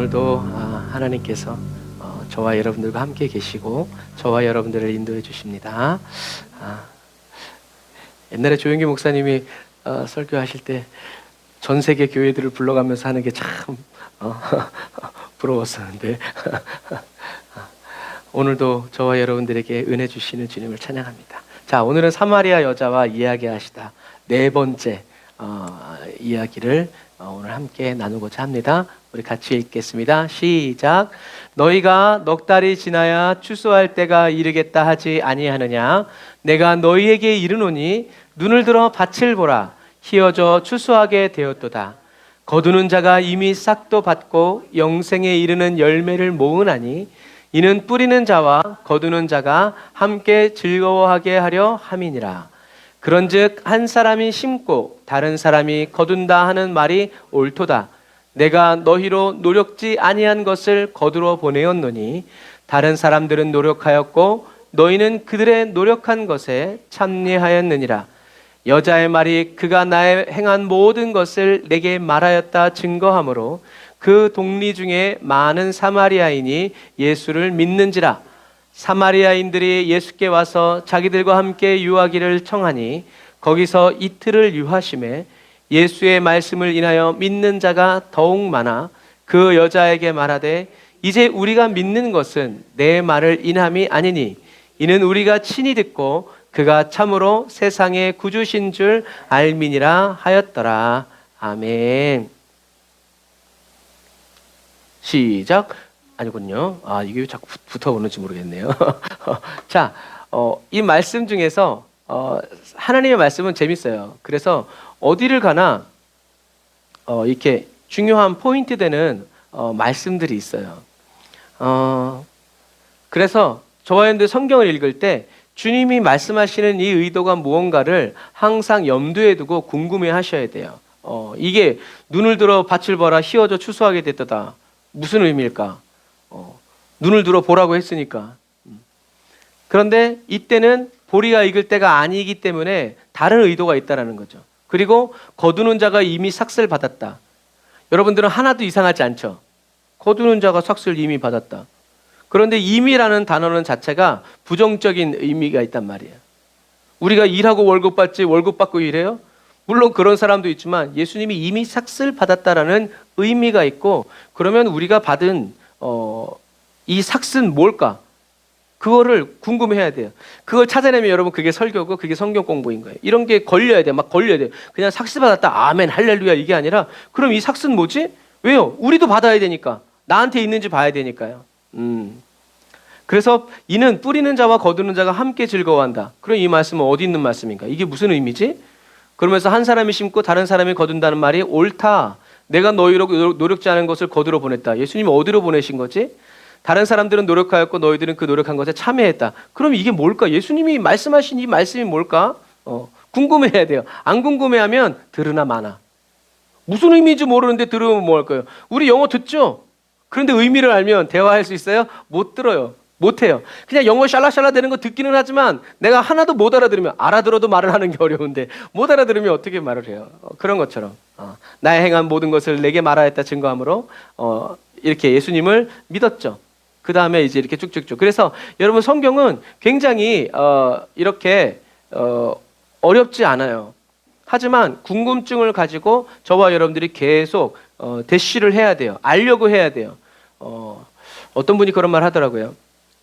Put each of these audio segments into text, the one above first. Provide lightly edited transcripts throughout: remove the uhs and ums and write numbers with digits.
오늘도 하나님께서 저와 여러분들과 함께 계시고 저와 여러분들을 인도해 주십니다. 옛날에 조영기 목사님이 설교하실 때 전 세계 교회들을 불러가면서 하는 게 참 부러웠었는데 오늘도 저와 여러분들에게 은혜 주시는 주님을 찬양합니다. 자, 오늘은 사마리아 여자와 이야기하시다 네 번째 이야기를 오늘 함께 나누고자 합니다. 우리 같이 읽겠습니다. 시작. 너희가 넉 달이 지나야 추수할 때가 이르겠다 하지 아니하느냐? 내가 너희에게 이르노니 눈을 들어 밭을 보라. 희어져 추수하게 되었도다. 거두는 자가 이미 싹도 받고 영생에 이르는 열매를 모으나니 이는 뿌리는 자와 거두는 자가 함께 즐거워하게 하려 함이니라. 그런즉 한 사람이 심고 다른 사람이 거둔다 하는 말이 옳도다. 내가 너희로 노력지 아니한 것을 거두러 보내었노니 다른 사람들은 노력하였고 너희는 그들의 노력한 것에 참여하였느니라. 여자의 말이 그가 나의 행한 모든 것을 내게 말하였다 증거하므로 그 동리 중에 많은 사마리아인이 예수를 믿는지라. 사마리아인들이 예수께 와서 자기들과 함께 유하기를 청하니 거기서 이틀을 유하심에 예수의 말씀을 인하여 믿는 자가 더욱 많아 그 여자에게 말하되 이제 우리가 믿는 것은 내 말을 인함이 아니니 이는 우리가 친히 듣고 그가 참으로 세상의 구주신 줄 알미니라 하였더라. 아멘. 시작. 아니군요. 이게 왜 자꾸 붙어오는지 모르겠네요. 자, 이 말씀 중에서 하나님의 말씀은 재밌어요. 그래서 어디를 가나 이렇게 중요한 포인트 되는 말씀들이 있어요. 그래서 저와 여러분들 성경을 읽을 때 주님이 말씀하시는 이 의도가 무언가를 항상 염두에 두고 궁금해 하셔야 돼요. 이게 눈을 들어 밭을 보라 희어져 추수하게 됐다. 무슨 의미일까? 눈을 들어 보라고 했으니까. 그런데 이때는 보리가 익을 때가 아니기 때문에 다른 의도가 있다는 거죠. 그리고 거두는 자가 이미 삭슬 받았다. 여러분들은 하나도 이상하지 않죠? 거두는 자가 삭슬 이미 받았다. 그런데 이미라는 단어는 자체가 부정적인 의미가 있단 말이에요. 우리가 일하고 월급 받지 월급 받고 일해요? 물론 그런 사람도 있지만 예수님이 이미 삭슬 받았다라는 의미가 있고, 그러면 우리가 받은 이 삭슬은 뭘까? 그거를 궁금해해야 돼요. 그걸 찾아내면 여러분 그게 설교고 그게 성경 공부인 거예요. 이런 게 걸려야 돼요. 막 걸려야 돼요. 그냥 삭슬 받았다 아멘 할렐루야 이게 아니라 그럼 이 삭슬은 뭐지? 왜요? 우리도 받아야 되니까. 나한테 있는지 봐야 되니까요. 그래서 이는 뿌리는 자와 거두는 자가 함께 즐거워한다. 그럼 이 말씀은 어디 있는 말씀인가? 이게 무슨 의미지? 그러면서 한 사람이 심고 다른 사람이 거둔다는 말이 옳다. 내가 너희로 노력지 않은 것을 거두러 보냈다. 예수님이 어디로 보내신 거지? 다른 사람들은 노력하였고 너희들은 그 노력한 것에 참여했다. 그럼 이게 뭘까? 예수님이 말씀하신 이 말씀이 뭘까? 궁금해해야 돼요. 안 궁금해하면 들으나 마나. 무슨 의미인지 모르는데 들으면 뭐 할까요? 우리 영어 듣죠? 그런데 의미를 알면 대화할 수 있어요? 못 들어요. 못해요. 그냥 영어 샬라샬라 되는 거 듣기는 하지만 내가 하나도 못 알아들으면, 알아들어도 말을 하는 게 어려운데 못 알아들으면 어떻게 말을 해요? 그런 것처럼 나의 행한 모든 것을 내게 말하였다 증거함으로 이렇게 예수님을 믿었죠. 그 다음에 이제 이렇게 쭉쭉쭉. 그래서 여러분 성경은 굉장히 이렇게 어렵지 않아요. 하지만 궁금증을 가지고 저와 여러분들이 계속 대시를 해야 돼요. 알려고 해야 돼요. 어떤 분이 그런 말 하더라고요.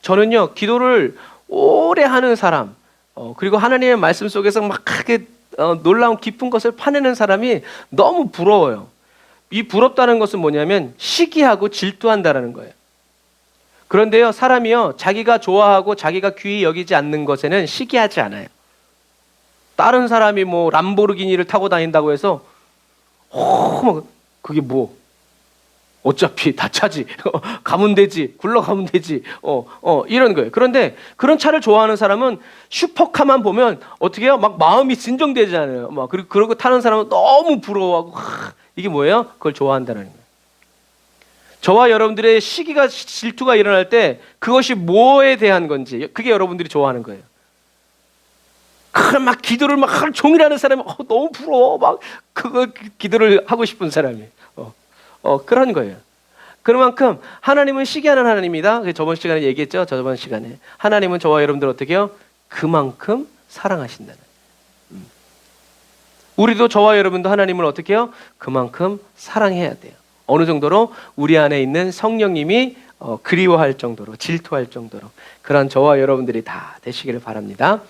저는요 기도를 오래 하는 사람, 그리고 하나님의 말씀 속에서 막 크게 놀라운 깊은 것을 파내는 사람이 너무 부러워요. 이 부럽다는 것은 뭐냐면 시기하고 질투한다라는 거예요. 그런데요 사람이요 자기가 좋아하고 자기가 귀히 여기지 않는 것에는 시기하지 않아요. 다른 사람이 뭐 람보르기니를 타고 다닌다고 해서 그게 뭐 어차피 다 차지. 가면 되지. 굴러가면 되지. 이런 거예요. 그런데 그런 차를 좋아하는 사람은 슈퍼카만 보면 어떻게 해요? 막 마음이 진정되잖아요. 막 그러고 타는 사람은 너무 부러워하고 이게 뭐예요? 그걸 좋아한다는 거예요. 저와 여러분들의 시기가 질투가 일어날 때 그것이 뭐에 대한 건지 그게 여러분들이 좋아하는 거예요. 막 기도를 막 하루 종일 하는 사람이 너무 부러워. 막 그거 기도를 하고 싶은 사람이. 그런 거예요. 그만큼 하나님은 시기하는 하나님이다. 저번 시간에 얘기했죠. 저번 시간에 하나님은 저와 여러분들 어떻게 해요? 그만큼 사랑하신다는. 우리도 저와 여러분도 하나님을 어떻게 해요? 그만큼 사랑해야 돼요. 어느 정도로 우리 안에 있는 성령님이 그리워할 정도로, 질투할 정도로 그런 저와 여러분들이 다 되시기를 바랍니다.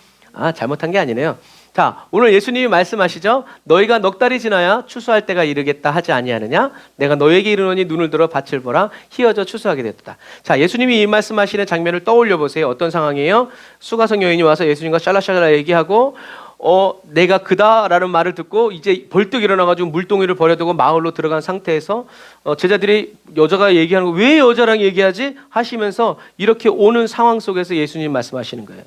잘못한 게 아니네요. 자, 오늘 예수님이 말씀하시죠. 너희가 넉 달이 지나야 추수할 때가 이르겠다 하지 아니하느냐? 내가 너에게 이르노니 눈을 들어 밭을 보라. 희어져 추수하게 되었다. 자, 예수님이 이 말씀하시는 장면을 떠올려 보세요. 어떤 상황이에요? 수가성 여인이 와서 예수님과 샬라샬라 얘기하고 내가 그다라는 말을 듣고 이제 벌떡 일어나가지고 물동이를 버려두고 마을로 들어간 상태에서 제자들이 여자가 얘기하는 거 왜 여자랑 얘기하지? 하시면서 이렇게 오는 상황 속에서 예수님 말씀하시는 거예요.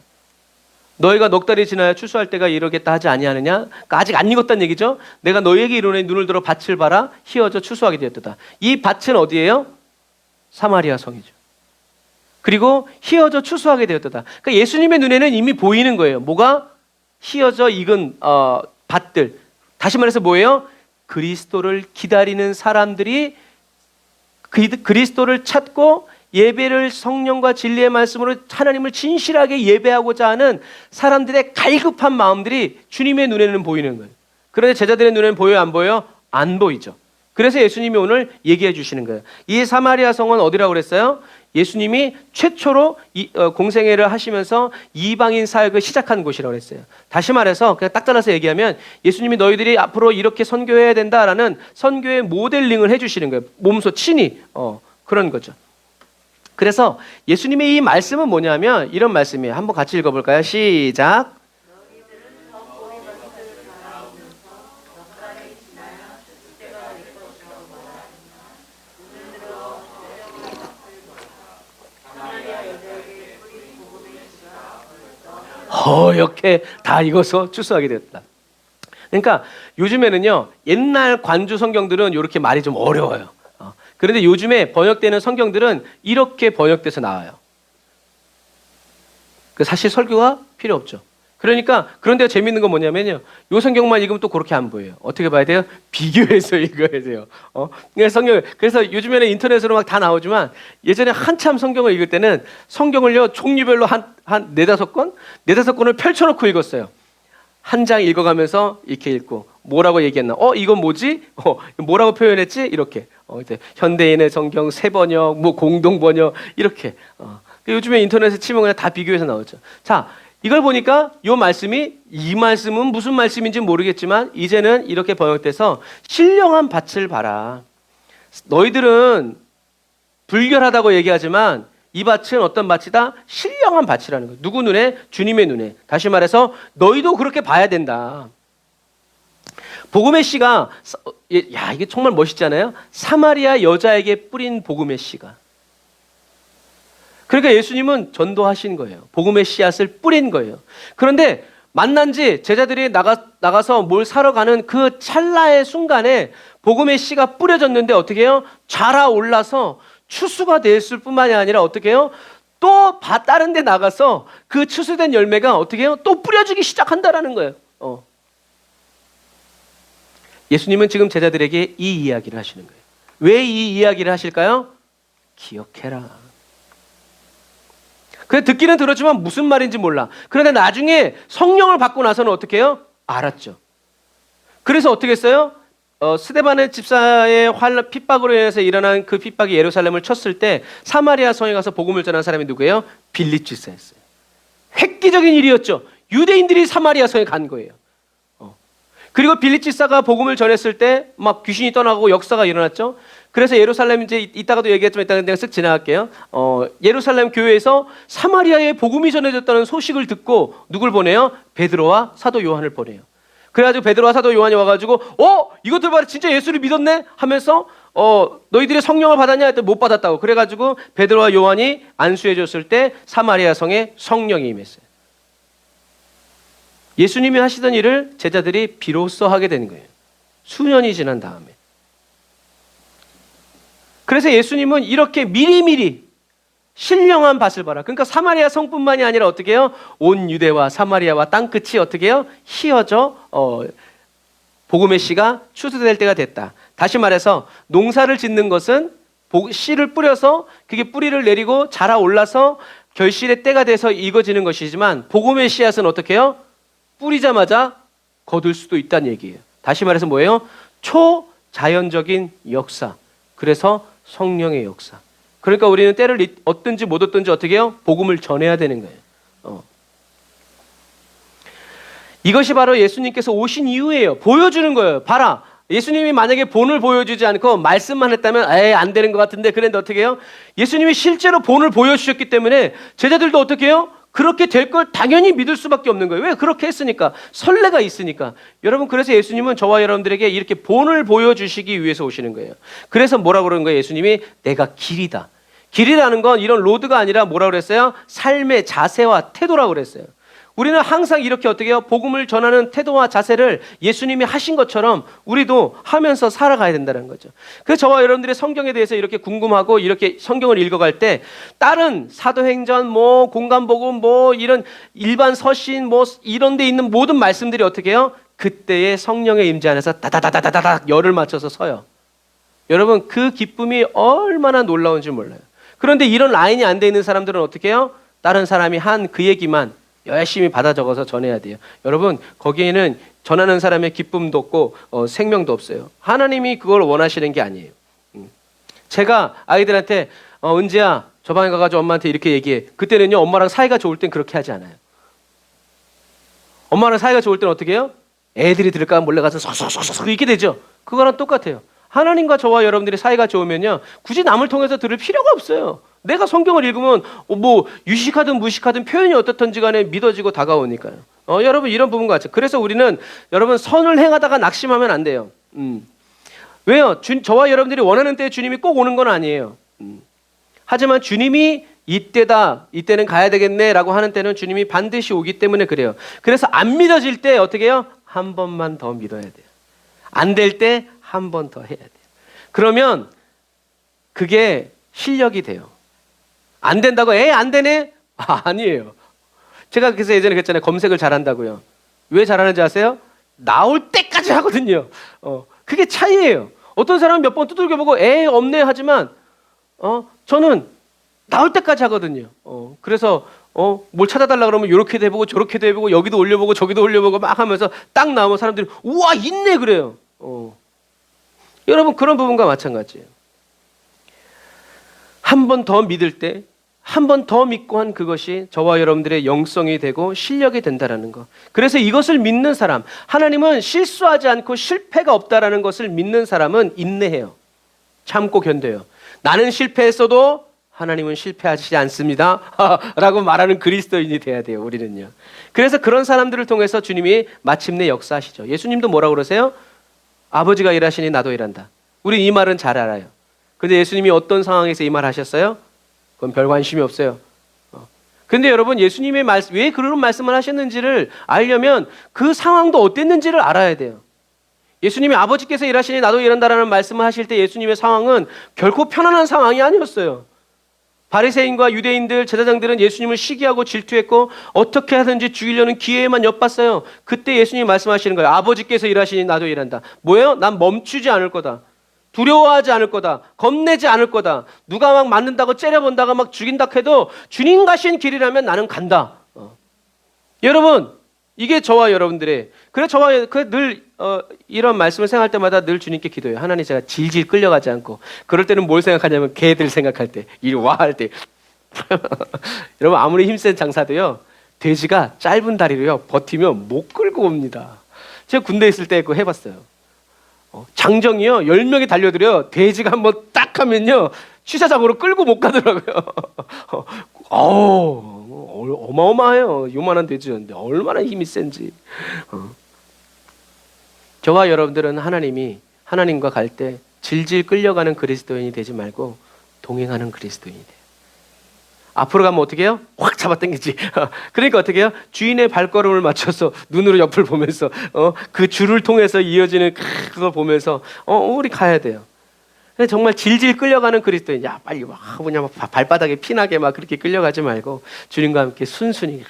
너희가 넉 달이 지나야 추수할 때가 이르겠다 하지 아니하느냐? 그러니까 아직 안 익었다는 얘기죠. 내가 너희에게 이르노니 눈을 들어 밭을 봐라. 희어져 추수하게 되었다. 이 밭은 어디예요? 사마리아 성이죠. 그리고 희어져 추수하게 되었다. 그러니까 예수님의 눈에는 이미 보이는 거예요. 뭐가? 희어져 익은 밭들. 다시 말해서 뭐예요? 그리스도를 기다리는 사람들이 그리스도를 찾고 예배를 성령과 진리의 말씀으로 하나님을 진실하게 예배하고자 하는 사람들의 갈급한 마음들이 주님의 눈에는 보이는 거예요. 그런데 제자들의 눈에는 보여요, 안 보여요? 안 보이죠. 그래서 예수님이 오늘 얘기해 주시는 거예요. 이 사마리아 성은 어디라고 그랬어요? 예수님이 최초로 공생애를 하시면서 이방인 사역을 시작한 곳이라고 했어요. 다시 말해서 그냥 딱 잘라서 얘기하면 예수님이 너희들이 앞으로 이렇게 선교해야 된다라는 선교의 모델링을 해주시는 거예요. 몸소 친히 그런 거죠. 그래서 예수님의 이 말씀은 뭐냐면 이런 말씀이에요. 한번 같이 읽어볼까요? 시작. 허옇게 다 익어서 추수하게 됐다. 그러니까 요즘에는요, 옛날 관주 성경들은 이렇게 말이 좀 어려워요. 그런데 요즘에 번역되는 성경들은 이렇게 번역돼서 나와요. 사실 설교가 필요 없죠. 그러니까 그런데 재밌는 건 뭐냐면요, 이 성경만 읽으면 또 그렇게 안 보여요. 어떻게 봐야 돼요? 비교해서 읽어야 돼요. 그래서 요즘에는 인터넷으로 막 다 나오지만 예전에 한참 성경을 읽을 때는 성경을요 종류별로 한 네다섯 권을 펼쳐놓고 읽었어요. 한 장 읽어가면서 이렇게 읽고 뭐라고 얘기했나? 이건 뭐지? 뭐라고 표현했지? 이렇게 이제 현대인의 성경 새번역, 뭐 공동번역 이렇게. 요즘에 인터넷에 치면 그냥 다 비교해서 나오죠. 자, 이걸 보니까 이 말씀은 무슨 말씀인지 모르겠지만 이제는 이렇게 번역돼서 신령한 밭을 봐라. 너희들은 불결하다고 얘기하지만 이 밭은 어떤 밭이다? 신령한 밭이라는 거예요. 누구 눈에? 주님의 눈에. 다시 말해서 너희도 그렇게 봐야 된다. 복음의 씨가 이게 정말 멋있잖아요. 사마리아 여자에게 뿌린 복음의 씨가. 그러니까 예수님은 전도하신 거예요. 복음의 씨앗을 뿌린 거예요. 그런데 만난 지 제자들이 나가서 뭘 사러 가는 그 찰나의 순간에 복음의 씨가 뿌려졌는데 어떻게 해요? 자라올라서 추수가 됐을 뿐만이 아니라 어떻게 해요? 또 다른 데 나가서 그 추수된 열매가 어떻게 해요? 또 뿌려지기 시작한다라는 거예요. 예수님은 지금 제자들에게 이 이야기를 하시는 거예요. 왜 이 이야기를 하실까요? 기억해라. 그래 듣기는 들었지만 무슨 말인지 몰라. 그런데 나중에 성령을 받고 나서는 어떻게 해요? 알았죠. 그래서 어떻게 했어요? 스데반의 집사의 핍박으로 인해서 일어난 그 핍박이 예루살렘을 쳤을 때 사마리아 성에 가서 복음을 전한 사람이 누구예요? 빌립 집사였어요. 획기적인 일이었죠. 유대인들이 사마리아 성에 간 거예요. 그리고 빌립 집사가 복음을 전했을 때 막 귀신이 떠나고 역사가 일어났죠. 그래서 예루살렘 이제 이따가도 얘기했지만 이따가 그냥 쓱 지나갈게요. 예루살렘 교회에서 사마리아에 복음이 전해졌다는 소식을 듣고 누굴 보내요? 베드로와 사도 요한을 보내요. 그래가지고 베드로와 사도 요한이 와가지고 이것들 봐라 진짜 예수를 믿었네 하면서 너희들이 성령을 받았냐 했더니 못 받았다고. 그래가지고 베드로와 요한이 안수해 줬을 때 사마리아 성에 성령이 임했어요. 예수님이 하시던 일을 제자들이 비로소 하게 되는 거예요. 수년이 지난 다음에. 그래서 예수님은 이렇게 미리미리 신령한 밭을 봐라. 그러니까 사마리아 성뿐만이 아니라 어떻게 해요? 온 유대와 사마리아와 땅끝이 어떻게 해요? 희어져 복음의 씨가 추수될 때가 됐다. 다시 말해서 농사를 짓는 것은 씨를 뿌려서 그게 뿌리를 내리고 자라 올라서 결실의 때가 돼서 익어지는 것이지만 복음의 씨앗은 어떻게 해요? 뿌리자마자 거둘 수도 있다는 얘기예요. 다시 말해서 뭐예요? 초자연적인 역사. 그래서 성령의 역사. 그러니까 우리는 때를 얻든지 못 얻든지 어떻게 해요? 복음을 전해야 되는 거예요. 이것이 바로 예수님께서 오신 이유예요. 보여주는 거예요. 봐라. 예수님이 만약에 본을 보여주지 않고 말씀만 했다면 안 되는 것 같은데 그런데 어떻게 해요? 예수님이 실제로 본을 보여주셨기 때문에 제자들도 어떻게 해요? 그렇게 될 걸 당연히 믿을 수밖에 없는 거예요. 왜? 그렇게 했으니까. 설레가 있으니까. 여러분, 그래서 예수님은 저와 여러분들에게 이렇게 본을 보여주시기 위해서 오시는 거예요. 그래서 뭐라고 그러는 거예요? 예수님이 내가 길이다. 길이라는 건 이런 로드가 아니라 뭐라고 그랬어요? 삶의 자세와 태도라고 그랬어요. 우리는 항상 이렇게 어떻게 해요? 복음을 전하는 태도와 자세를 예수님이 하신 것처럼 우리도 하면서 살아가야 된다는 거죠. 그래서 저와 여러분들의 성경에 대해서 이렇게 궁금하고 이렇게 성경을 읽어갈 때 다른 사도행전, 공간복음, 이런 일반 서신, 이런 데 있는 모든 말씀들이 어떻게 해요? 그때의 성령의 임재 안에서 다다다다다닥 열을 맞춰서 서요. 여러분, 그 기쁨이 얼마나 놀라운지 몰라요. 그런데 이런 라인이 안 돼 있는 사람들은 어떻게 해요? 다른 사람이 한 그 얘기만 열심히 받아 적어서 전해야 돼요. 여러분, 거기에는 전하는 사람의 기쁨도 없고 생명도 없어요. 하나님이 그걸 원하시는 게 아니에요. 제가 아이들한테 은지야 저 방에 가가지고 엄마한테 이렇게 얘기해. 그때는요, 엄마랑 사이가 좋을 땐 그렇게 하지 않아요. 엄마랑 사이가 좋을 땐 어떻게 해요? 애들이 들을까 몰래 가서 서서서서 이렇게 되죠. 그거랑 똑같아요. 하나님과 저와 여러분들이 사이가 좋으면요, 굳이 남을 통해서 들을 필요가 없어요. 내가 성경을 읽으면 유식하든 무식하든 표현이 어떻든지 간에 믿어지고 다가오니까요. 여러분, 이런 부분 같죠. 그래서 우리는 여러분 선을 행하다가 낙심하면 안 돼요. 왜요? 저와 여러분들이 원하는 때에 주님이 꼭 오는 건 아니에요. 하지만 주님이 이때다, 이때는 가야 되겠네라고 하는 때는 주님이 반드시 오기 때문에 그래요. 그래서 안 믿어질 때 어떻게 해요? 한 번만 더 믿어야 돼요. 안 될 때 한 번 더 해야 돼요. 그러면 그게 실력이 돼요. 안 된다고 안 되네? 아니에요. 제가 그래서 예전에 그랬잖아요. 검색을 잘한다고요. 왜 잘하는지 아세요? 나올 때까지 하거든요. 그게 차이예요. 어떤 사람은 몇 번 두들겨보고 없네 하지만 저는 나올 때까지 하거든요. 그래서 뭘 찾아달라 그러면 이렇게도 해보고 저렇게도 해보고 여기도 올려보고 저기도 올려보고 막 하면서 딱 나오면 사람들이 우와 있네 그래요. 여러분, 그런 부분과 마찬가지예요. 한 번 더 믿을 때 한 번 더 믿고 한 그것이 저와 여러분들의 영성이 되고 실력이 된다라는 거. 그래서 이것을 믿는 사람, 하나님은 실수하지 않고 실패가 없다라는 것을 믿는 사람은 인내해요. 참고 견뎌요. 나는 실패했어도 하나님은 실패하지 않습니다 라고 말하는 그리스도인이 돼야 돼요. 우리는요. 그래서 그런 사람들을 통해서 주님이 마침내 역사하시죠. 예수님도 뭐라고 그러세요? 아버지가 일하시니 나도 일한다. 우린 이 말은 잘 알아요. 근데 예수님이 어떤 상황에서 이 말 하셨어요? 그건 별 관심이 없어요. 근데 여러분, 예수님의 말씀, 왜 그런 말씀을 하셨는지를 알려면 그 상황도 어땠는지를 알아야 돼요. 예수님이 아버지께서 일하시니 나도 일한다라는 말씀을 하실 때 예수님의 상황은 결코 편안한 상황이 아니었어요. 바리새인과 유대인들, 제사장들은 예수님을 시기하고 질투했고 어떻게 하든지 죽이려는 기회에만 엿봤어요. 그때 예수님이 말씀하시는 거예요. 아버지께서 일하시니 나도 일한다. 뭐예요? 난 멈추지 않을 거다. 두려워하지 않을 거다. 겁내지 않을 거다. 누가 막 맞는다고 째려본다가 막 죽인다 해도 주님 가신 길이라면 나는 간다. 여러분, 이게 저와 여러분들의, 그래 저와 늘 이런 말씀을 생각할 때마다 늘 주님께 기도해요. 하나님, 제가 질질 끌려가지 않고. 그럴 때는 뭘 생각하냐면 개들 생각할 때, 이리 와 할 때. 여러분, 아무리 힘센 장사도요, 돼지가 짧은 다리로요 버티면 못 끌고 옵니다. 제가 군대에 있을 때 그거 해봤어요. 장정이요 10명이 달려들어요. 돼지가 한번 딱 하면요 취사장으로 끌고 못 가더라고요. 어마어마해요. 요만한 돼지였는데 얼마나 힘이 센지. 저와 여러분들은 하나님과 갈 때 질질 끌려가는 그리스도인이 되지 말고 동행하는 그리스도인이 돼요. 앞으로 가면 어떻게 해요? 확 잡아당기지. 그러니까 어떻게 해요? 주인의 발걸음을 맞춰서 눈으로 옆을 보면서 그 줄을 통해서 이어지는 그걸 보면서 우리 가야 돼요. 정말 질질 끌려가는 그리스도인. 야, 빨리 막 발바닥에 피나게 막 그렇게 끌려가지 말고 주님과 함께 순순히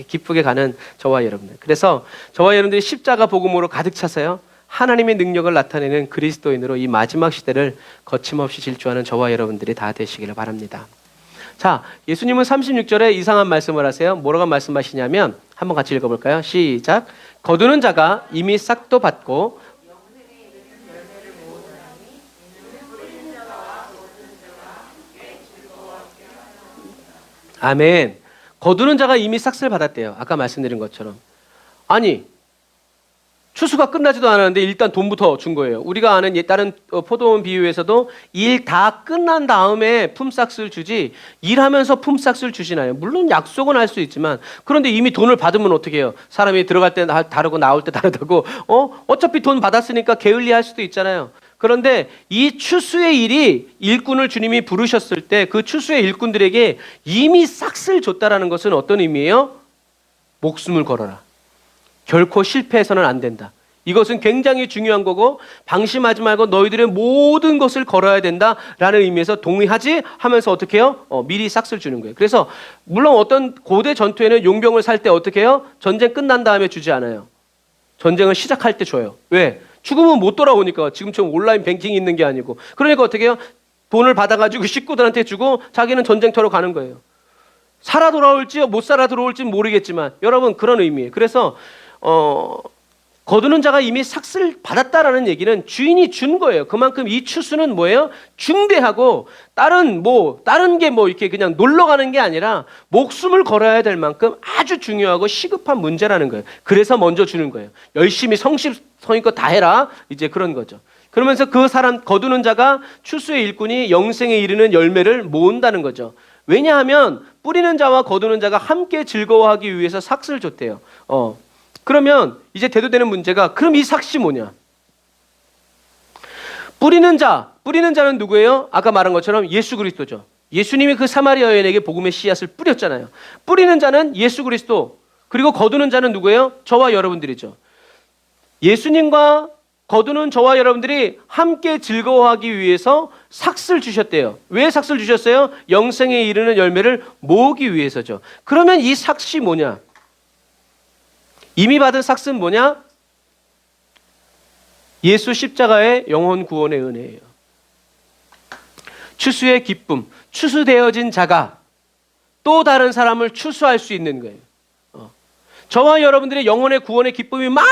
기쁘게 가는 저와 여러분들. 그래서 저와 여러분들이 십자가 복음으로 가득 차서요, 하나님의 능력을 나타내는 그리스도인으로 이 마지막 시대를 거침없이 질주하는 저와 여러분들이 다 되시기를 바랍니다. 자, 예수님은 36절에 이상한 말씀을 하세요. 뭐라고 말씀하시냐면 한번 같이 읽어볼까요? 시작. 거두는 자가 이미 싹도 받고 아멘. 거두는 자가 이미 싹을 받았대요. 아까 말씀드린 것처럼. 아니, 추수가 끝나지도 않았는데 일단 돈부터 준 거예요. 우리가 아는 다른 포도원 비유에서도 일 다 끝난 다음에 품삯을 주지 일하면서 품삯을 주시나요? 물론 약속은 할 수 있지만 그런데 이미 돈을 받으면 어떻게 해요? 사람이 들어갈 때 다르고 나올 때 다르다고 어차피 돈 받았으니까 게을리할 수도 있잖아요. 그런데 이 추수의 일이 일꾼을 주님이 부르셨을 때 그 추수의 일꾼들에게 이미 싹을 줬다라는 것은 어떤 의미예요? 목숨을 걸어라. 결코 실패해서는 안 된다. 이것은 굉장히 중요한 거고 방심하지 말고 너희들의 모든 것을 걸어야 된다라는 의미에서 동의하지 하면서 어떻게 해요? 미리 싹을 주는 거예요. 그래서 물론 어떤 고대 전투에는 용병을 살 때 어떻게 해요? 전쟁 끝난 다음에 주지 않아요. 전쟁을 시작할 때 줘요. 왜? 죽으면 못 돌아오니까. 지금처럼 온라인 뱅킹이 있는 게 아니고. 그러니까 어떻게 해요? 돈을 받아가지고 식구들한테 주고 자기는 전쟁터로 가는 거예요. 살아 돌아올지 못 살아 들어올지 모르겠지만 여러분 그런 의미예요. 그래서 거두는 자가 이미 삭슬 받았다라는 얘기는 주인이 준 거예요. 그만큼 이 추수는 뭐예요? 중대하고 다른 게 이렇게 그냥 놀러 가는 게 아니라 목숨을 걸어야 될 만큼 아주 중요하고 시급한 문제라는 거예요. 그래서 먼저 주는 거예요. 열심히 성실성의껏 다 해라. 이제 그런 거죠. 그러면서 그 사람 거두는 자가 추수의 일꾼이 영생에 이르는 열매를 모은다는 거죠. 왜냐하면 뿌리는 자와 거두는 자가 함께 즐거워하기 위해서 삭슬을 줬대요. 그러면 이제 대두되는 문제가 그럼 이 삭시 뭐냐? 뿌리는 자는 누구예요? 아까 말한 것처럼 예수 그리스도죠. 예수님이 그 사마리아 여인에게 복음의 씨앗을 뿌렸잖아요. 뿌리는 자는 예수 그리스도, 그리고 거두는 자는 누구예요? 저와 여러분들이죠. 예수님과 거두는 저와 여러분들이 함께 즐거워하기 위해서 삭슬 주셨대요. 왜 삭슬 주셨어요? 영생에 이르는 열매를 모으기 위해서죠. 그러면 이 삭시 뭐냐? 이미 받은 삭스는 뭐냐? 예수 십자가의 영혼 구원의 은혜예요. 추수의 기쁨, 추수되어진 자가 또 다른 사람을 추수할 수 있는 거예요. 저와 여러분들의 영혼의 구원의 기쁨이 막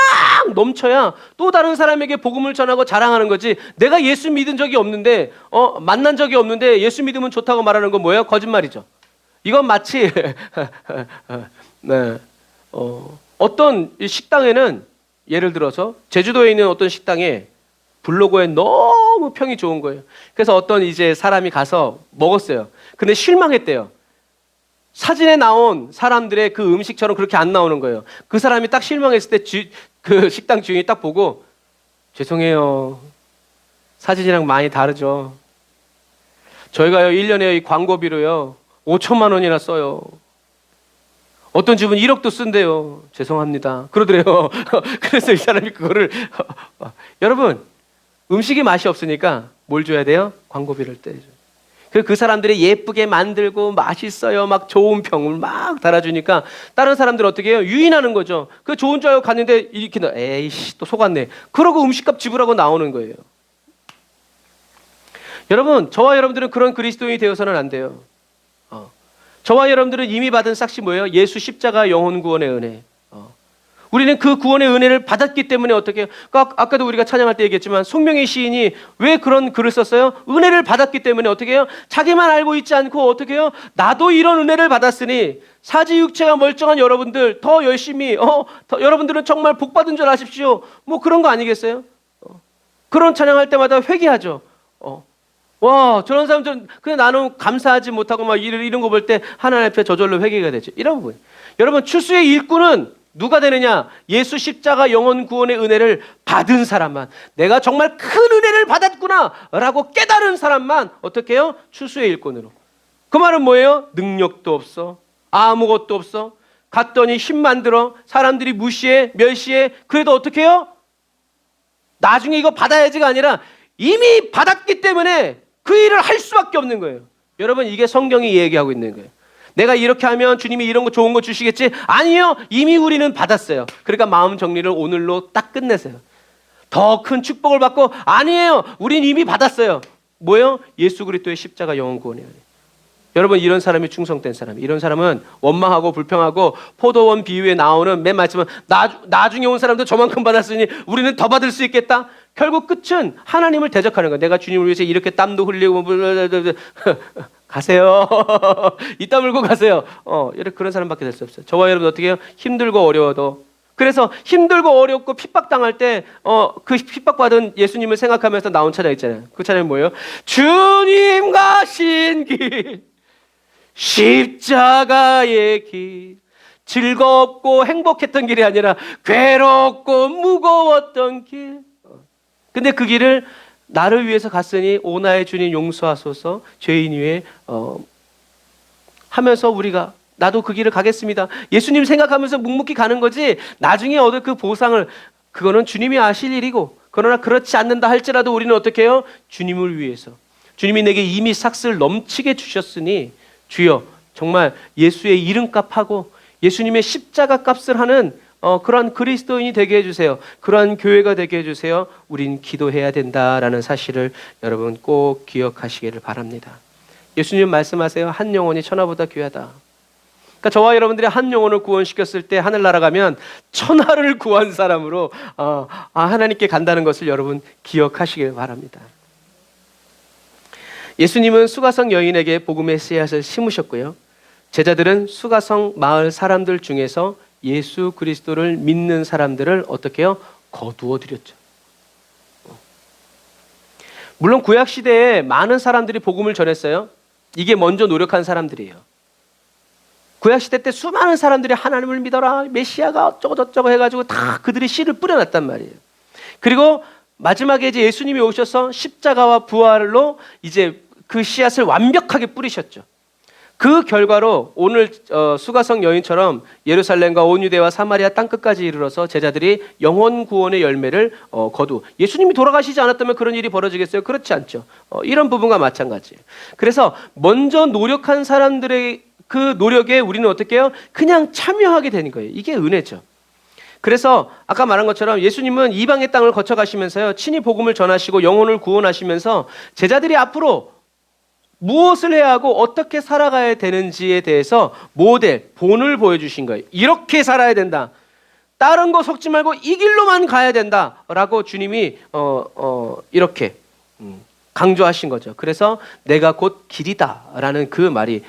넘쳐야 또 다른 사람에게 복음을 전하고 자랑하는 거지. 내가 예수 믿은 적이 없는데 만난 적이 없는데 예수 믿으면 좋다고 말하는 건 뭐예요? 거짓말이죠. 이건 마치 네. 어떤 식당에는 예를 들어서 제주도에 있는 어떤 식당에 블로그에 너무 평이 좋은 거예요. 그래서 어떤 이제 사람이 가서 먹었어요. 근데 실망했대요. 사진에 나온 사람들의 그 음식처럼 그렇게 안 나오는 거예요. 그 사람이 딱 실망했을 때 그 식당 주인이 딱 보고 죄송해요. 사진이랑 많이 다르죠. 저희가요 1년에 이 광고비로요 5천만 원이나 써요. 어떤 집은 1억도 쓴대요. 죄송합니다. 그러더래요. 그래서 이 사람이 그거를 여러분 음식이 맛이 없으니까 뭘 줘야 돼요? 광고비를 떼죠. 그 사람들이 예쁘게 만들고 맛있어요. 막 좋은 평을 막 달아주니까 다른 사람들 어떻게 해요? 유인하는 거죠. 그 좋은 줄 알고 갔는데 이렇게 에이씨 또 속았네. 그러고 음식값 지불하고 나오는 거예요. 여러분 저와 여러분들은 그런 그리스도인이 되어서는 안 돼요. 저와 여러분들은 이미 받은 삭시 뭐예요? 예수 십자가 영혼 구원의 은혜. 우리는 그 구원의 은혜를 받았기 때문에 어떻게 해요? 아까도 우리가 찬양할 때 얘기했지만 송명희 시인이 왜 그런 글을 썼어요? 은혜를 받았기 때문에 어떻게 해요? 자기만 알고 있지 않고 어떻게 해요? 나도 이런 은혜를 받았으니 사지육체가 멀쩡한 여러분들 더 열심히 여러분들은 정말 복받은 줄 아십시오. 뭐 그런 거 아니겠어요? 그런 찬양할 때마다 회개하죠. 와 저런 사람들은 그냥 나는 감사하지 못하고 막 이런 거 볼 때 하나님 앞에 저절로 회개가 되죠. 이런 부분. 여러분 추수의 일꾼은 누가 되느냐? 예수 십자가 영혼 구원의 은혜를 받은 사람만, 내가 정말 큰 은혜를 받았구나 라고 깨달은 사람만 어떻게 해요? 추수의 일꾼으로. 그 말은 뭐예요? 능력도 없어, 아무것도 없어, 갔더니 힘만 들어, 사람들이 무시해 멸시해. 그래도 어떻게 해요? 나중에 이거 받아야지가 아니라 이미 받았기 때문에 그 일을 할 수밖에 없는 거예요. 여러분 이게 성경이 얘기하고 있는 거예요. 내가 이렇게 하면 주님이 이런 거 좋은 거 주시겠지? 아니요. 이미 우리는 받았어요. 그러니까 마음 정리를 오늘로 딱 끝내세요. 더 큰 축복을 받고 아니에요. 우린 이미 받았어요. 뭐요? 예수 그리스도의 십자가 영원 구원이에요. 여러분 이런 사람이 충성된 사람. 이런 사람은 원망하고 불평하고 포도원 비유에 나오는 맨 말씀은 나중에 온 사람도 저만큼 받았으니 우리는 더 받을 수 있겠다. 결국 끝은 하나님을 대적하는 거예요. 내가 주님을 위해서 이렇게 땀도 흘리고 가세요. 이 땀 흘고 가세요. 이렇게 그런 사람밖에 될 수 없어요. 저와 여러분 어떻게 해요? 힘들고 어려워도 그래서 힘들고 어렵고 핍박당할 때 그 핍박받은 예수님을 생각하면서 나온 찬양 있잖아요. 그 찬양이 뭐예요? 주님 가신 길 십자가의 길 즐겁고 행복했던 길이 아니라 괴롭고 무거웠던 길. 근데 그 길을 나를 위해서 갔으니 오 나의 주님 용서하소서 죄인 위에 하면서 우리가 나도 그 길을 가겠습니다. 예수님 생각하면서 묵묵히 가는 거지 나중에 얻을 그 보상을 그거는 주님이 아실 일이고 그러나 그렇지 않는다 할지라도 우리는 어떻게 해요? 주님을 위해서 주님이 내게 이미 삭슬 넘치게 주셨으니 주여 정말 예수의 이름값하고 예수님의 십자가 값을 하는 그러한 그리스도인이 되게 해주세요. 그러한 교회가 되게 해주세요. 우린 기도해야 된다라는 사실을 여러분 꼭 기억하시기를 바랍니다. 예수님 말씀하세요. 한 영혼이 천하보다 귀하다. 그러니까 저와 여러분들이 한 영혼을 구원시켰을 때 하늘나라 가면 천하를 구한 사람으로 하나님께 간다는 것을 여러분 기억하시길 바랍니다. 예수님은 수가성 여인에게 복음의 씨앗을 심으셨고요. 제자들은 수가성 마을 사람들 중에서 예수 그리스도를 믿는 사람들을 어떻게 해요? 거두어 드렸죠. 물론 구약 시대에 많은 사람들이 복음을 전했어요. 이게 먼저 노력한 사람들이에요. 구약 시대 때 수많은 사람들이 하나님을 믿어라, 메시아가 어쩌고 저쩌고 해가지고 다 그들이 씨를 뿌려놨단 말이에요. 그리고 마지막에 이제 예수님이 오셔서 십자가와 부활로 이제 그 씨앗을 완벽하게 뿌리셨죠. 그 결과로 오늘 수가성 여인처럼 예루살렘과 온 유대와 사마리아 땅끝까지 이르러서 제자들이 영혼 구원의 열매를 예수님이 돌아가시지 않았다면 그런 일이 벌어지겠어요? 그렇지 않죠. 이런 부분과 마찬가지예요. 그래서 먼저 노력한 사람들의 그 노력에 우리는 어떻게 해요? 그냥 참여하게 되는 거예요. 이게 은혜죠. 그래서 아까 말한 것처럼 예수님은 이방의 땅을 거쳐가시면서요 친히 복음을 전하시고 영혼을 구원하시면서 제자들이 앞으로 무엇을 해야 하고 어떻게 살아가야 되는지에 대해서 모델, 본을 보여주신 거예요. 이렇게 살아야 된다. 다른 거 섞지 말고 이 길로만 가야 된다라고 주님이 이렇게 강조하신 거죠. 그래서 내가 곧 길이다라는 그 말이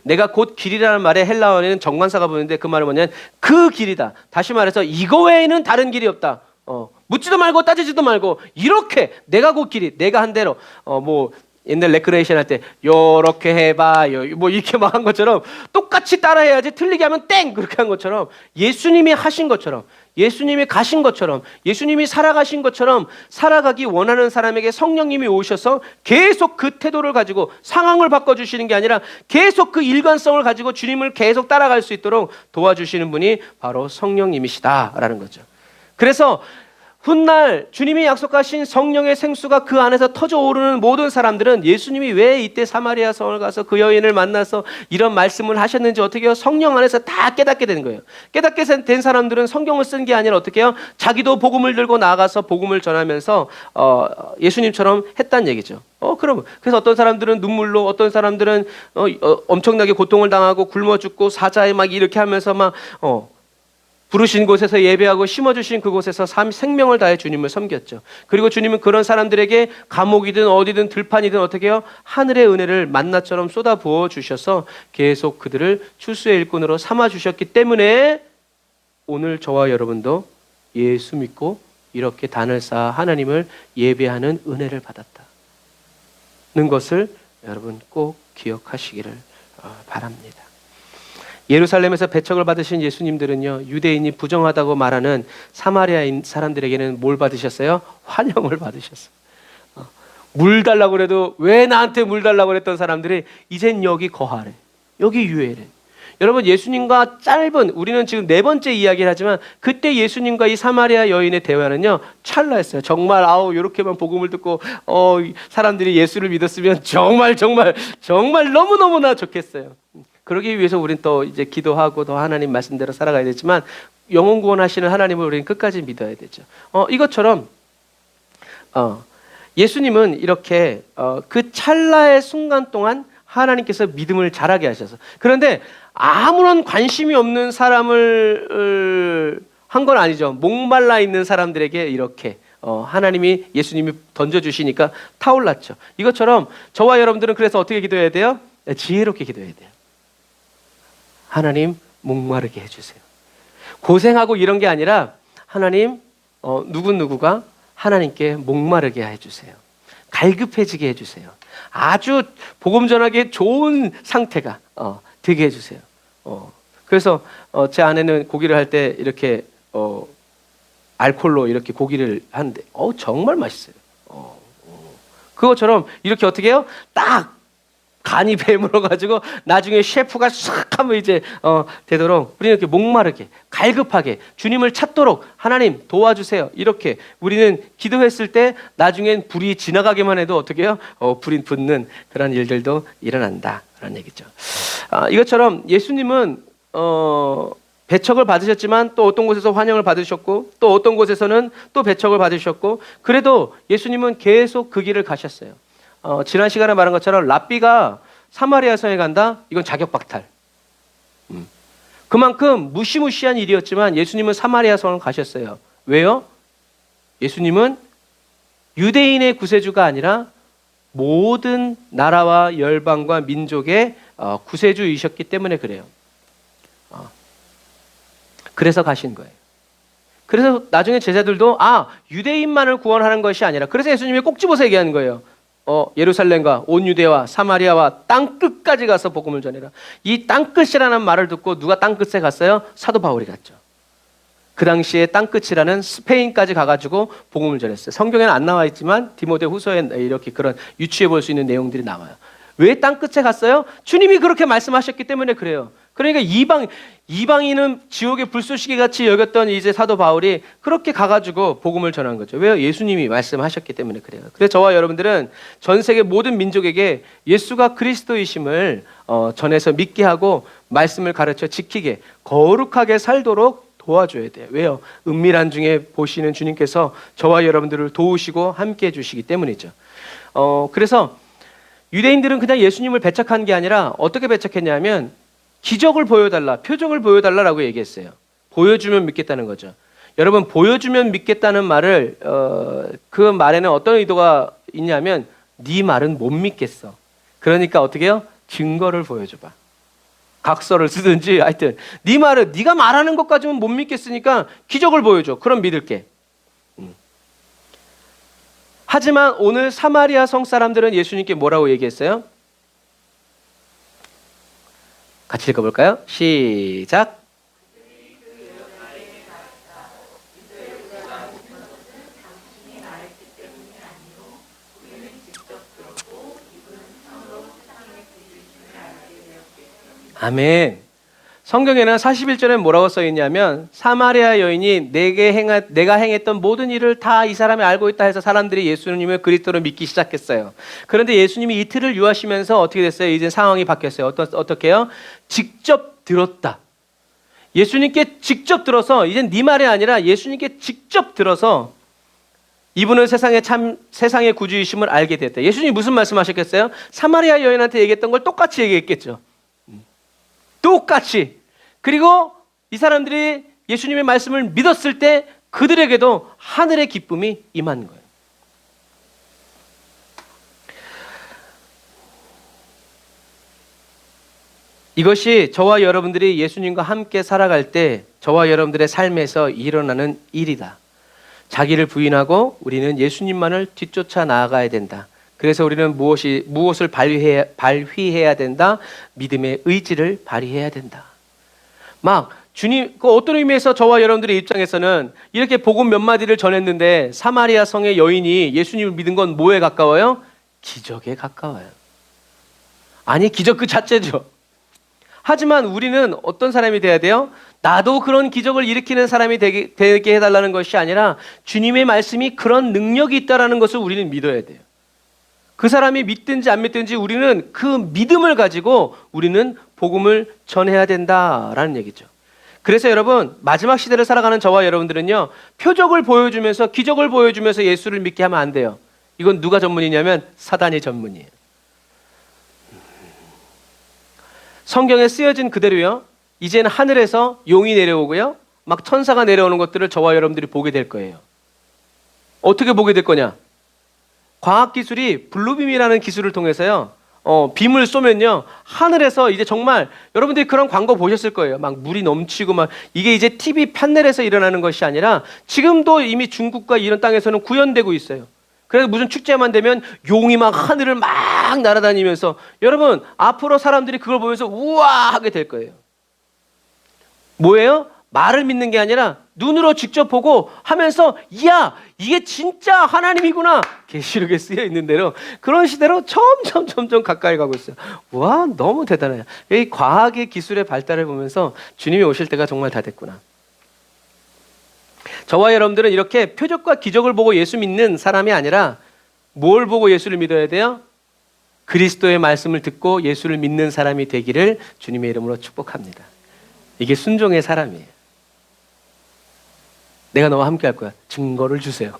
내가 곧 길이라는 말에 헬라어에는 정관사가 보는데 그 말은 뭐냐면 그 길이다. 다시 말해서 이거 외에는 다른 길이 없다. 묻지도 말고 따지지도 말고 이렇게 내가 곧 길이 내가 한 대로 옛날 레크레이션 할 때 요렇게 해봐 이렇게 막 한 것처럼 똑같이 따라해야지 틀리게 하면 땡 그렇게 한 것처럼 예수님이 하신 것처럼 예수님이 가신 것처럼 예수님이 살아가신 것처럼 살아가기 원하는 사람에게 성령님이 오셔서 계속 그 태도를 가지고 상황을 바꿔주시는 게 아니라 계속 그 일관성을 가지고 주님을 계속 따라갈 수 있도록 도와주시는 분이 바로 성령님이시다라는 거죠. 그래서 훗날 주님이 약속하신 성령의 생수가 그 안에서 터져오르는 모든 사람들은 예수님이 왜 이때 사마리아 성을 가서 그 여인을 만나서 이런 말씀을 하셨는지 어떻게 해요? 성령 안에서 다 깨닫게 되는 거예요. 깨닫게 된 사람들은 성경을 쓴 게 아니라 어떻게 해요? 자기도 복음을 들고 나가서 복음을 전하면서 예수님처럼 했다는 얘기죠. 그래서 어떤 사람들은 눈물로 어떤 사람들은 엄청나게 고통을 당하고 굶어 죽고 사자에 막 이렇게 하면서 부르신 곳에서 예배하고 심어주신 그곳에서 생명을 다해 주님을 섬겼죠. 그리고 주님은 그런 사람들에게 감옥이든 어디든 들판이든 어떻게 해요? 하늘의 은혜를 만나처럼 쏟아부어 주셔서 계속 그들을 출수의 일꾼으로 삼아주셨기 때문에 오늘 저와 여러분도 예수 믿고 이렇게 단을 쌓아 하나님을 예배하는 은혜를 받았다는 것을 여러분 꼭 기억하시기를 바랍니다. 예루살렘에서 배척을 받으신 예수님들은요 유대인이 부정하다고 말하는 사마리아인 사람들에게는 뭘 받으셨어요? 환영을 받으셨어요. 물 달라고 그래도 왜 나한테 물 달라고 그랬던 사람들이 이젠 여기 거하래, 여기 유해래. 여러분 예수님과 짧은 우리는 지금 4번째 이야기를 하지만 그때 예수님과 이 사마리아 여인의 대화는요 찰나였어요. 정말 이렇게만 복음을 듣고 사람들이 예수를 믿었으면 정말 너무너무나 좋겠어요. 그러기 위해서 우리는 또 이제 기도하고 더 하나님 말씀대로 살아가야 되지만 영혼 구원하시는 하나님을 우리는 끝까지 믿어야 되죠. 이것처럼 예수님은 이렇게 그 찰나의 순간 동안 하나님께서 믿음을 자라게 하셔서, 그런데 아무런 관심이 없는 사람을 한 건 아니죠. 목말라 있는 사람들에게 이렇게 하나님이, 예수님이 던져주시니까 타올랐죠. 이것처럼 저와 여러분들은 그래서 어떻게 기도해야 돼요? 지혜롭게 기도해야 돼요. 하나님 목마르게 해주세요. 고생하고 이런 게 아니라 하나님 누구누구가 하나님께 목마르게 해주세요. 갈급해지게 해주세요. 아주 복음 전하기에 좋은 상태가 되게 해주세요. 그래서 제 아내는 고기를 할 때 이렇게 알콜로 이렇게 고기를 하는데 정말 맛있어요. 그것처럼 이렇게 어떻게 해요? 딱 간이 배물어 가지고 나중에 셰프가 싹 하면 이제 되도록 우리는 이렇게 목마르게 갈급하게 주님을 찾도록 하나님 도와주세요. 이렇게 우리는 기도했을 때 나중엔 불이 지나가기만 해도 어떻게 해요? 불이 붙는 그런 일들도 일어난다라는 얘기죠. 이것처럼 예수님은 배척을 받으셨지만 또 어떤 곳에서 환영을 받으셨고 또 어떤 곳에서는 또 배척을 받으셨고, 그래도 예수님은 계속 그 길을 가셨어요. 지난 시간에 말한 것처럼 랍비가 사마리아 성에 간다? 이건 자격박탈. 그만큼 무시무시한 일이었지만 예수님은 사마리아 성을 가셨어요. 왜요? 예수님은 유대인의 구세주가 아니라 모든 나라와 열방과 민족의 구세주이셨기 때문에 그래요. 그래서 가신 거예요. 그래서 나중에 제자들도 유대인만을 구원하는 것이 아니라, 그래서 예수님이 꼭 집어서 얘기하는 거예요. 예루살렘과 온 유대와 사마리아와 땅끝까지 가서 복음을 전해라. 이 땅끝이라는 말을 듣고 누가 땅끝에 갔어요? 사도 바울이 갔죠. 그 당시에 땅끝이라는 스페인까지 가가지고 복음을 전했어요. 성경에는 안 나와 있지만 디모데 후서에 이렇게 그런 유추해 볼 수 있는 내용들이 나와요. 왜 땅끝에 갔어요? 주님이 그렇게 말씀하셨기 때문에 그래요. 그러니까 이방인은 지옥의 불쏘시개 같이 여겼던 이제 사도 바울이 그렇게 가가지고 복음을 전한 거죠. 왜요? 예수님이 말씀하셨기 때문에 그래요. 그래서 저와 여러분들은 전 세계 모든 민족에게 예수가 그리스도이심을 전해서 믿게 하고 말씀을 가르쳐 지키게 거룩하게 살도록 도와줘야 돼요. 왜요? 은밀한 중에 보시는 주님께서 저와 여러분들을 도우시고 함께 해주시기 때문이죠. 그래서 유대인들은 그냥 예수님을 배척한 게 아니라 어떻게 배척했냐면 기적을 보여달라, 표적을 보여달라라고 얘기했어요. 보여주면 믿겠다는 거죠. 여러분, 보여주면 믿겠다는 말을 그 말에는 어떤 의도가 있냐면 네 말은 못 믿겠어. 그러니까 어떻게 해요? 증거를 보여줘봐. 각서를 쓰든지 하여튼 네 말은 네가 말하는 것까지는 못 믿겠으니까 기적을 보여줘. 그럼 믿을게. 하지만 오늘 사마리아 성 사람들은 예수님께 뭐라고 얘기했어요? 같이 읽어볼까요? 시작. 아멘. 성경에는 41절에 뭐라고 써있냐면 사마리아 여인이 내가 행했던 모든 일을 다 이 사람이 알고 있다 해서 사람들이 예수님을 그리스도로 믿기 시작했어요. 그런데 예수님이 이틀을 유하시면서 어떻게 됐어요? 이제 상황이 바뀌었어요. 어떻게 해요? 직접 들었다. 예수님께 직접 들어서, 이젠 네 말이 아니라 예수님께 직접 들어서 이분은 세상의 구주이심을 알게 됐다. 예수님이 무슨 말씀하셨겠어요? 사마리아 여인한테 얘기했던 걸 똑같이 얘기했겠죠. 똑같이. 그리고 이 사람들이 예수님의 말씀을 믿었을 때 그들에게도 하늘의 기쁨이 임한 거예요. 이것이 저와 여러분들이 예수님과 함께 살아갈 때 저와 여러분들의 삶에서 일어나는 일이다. 자기를 부인하고 우리는 예수님만을 뒤쫓아 나아가야 된다. 그래서 우리는 무엇을 발휘해야 된다? 믿음의 의지를 발휘해야 된다. 막 주님, 어떤 의미에서 저와 여러분들의 입장에서는 이렇게 복음 몇 마디를 전했는데 사마리아 성의 여인이 예수님을 믿은 건 뭐에 가까워요? 기적에 가까워요. 아니, 기적 그 자체죠. 하지만 우리는 어떤 사람이 돼야 돼요? 나도 그런 기적을 일으키는 사람이 되게 해달라는 것이 아니라 주님의 말씀이 그런 능력이 있다는 것을 우리는 믿어야 돼요. 그 사람이 믿든지 안 믿든지 우리는 그 믿음을 가지고 우리는 복음을 전해야 된다라는 얘기죠. 그래서 여러분, 마지막 시대를 살아가는 저와 여러분들은요, 표적을 보여주면서 기적을 보여주면서 예수를 믿게 하면 안 돼요. 이건 누가 전문이냐면 사단이 전문이에요. 성경에 쓰여진 그대로요, 이제는 하늘에서 용이 내려오고요, 막 천사가 내려오는 것들을 저와 여러분들이 보게 될 거예요. 어떻게 보게 될 거냐? 과학기술이 블루빔이라는 기술을 통해서요, 빔을 쏘면요, 하늘에서 이제 정말 여러분들이 그런 광고 보셨을 거예요. 막 물이 넘치고 막, 이게 이제 TV 판넬에서 일어나는 것이 아니라 지금도 이미 중국과 이런 땅에서는 구현되고 있어요. 그래서 무슨 축제만 되면 용이 막 하늘을 막 날아다니면서, 여러분 앞으로 사람들이 그걸 보면서 우와 하게 될 거예요. 뭐예요? 말을 믿는 게 아니라 눈으로 직접 보고 하면서, 이야 이게 진짜 하나님이구나, 계시록에 쓰여 있는 대로 그런 시대로 점점 가까이 가고 있어요. 와, 너무 대단해요. 이 과학의 기술의 발달을 보면서 주님이 오실 때가 정말 다 됐구나. 저와 여러분들은 이렇게 표적과 기적을 보고 예수 믿는 사람이 아니라 뭘 보고 예수를 믿어야 돼요? 그리스도의 말씀을 듣고 예수를 믿는 사람이 되기를 주님의 이름으로 축복합니다. 이게 순종의 사람이에요. 내가 너와 함께 할 거야. 증거를 주세요.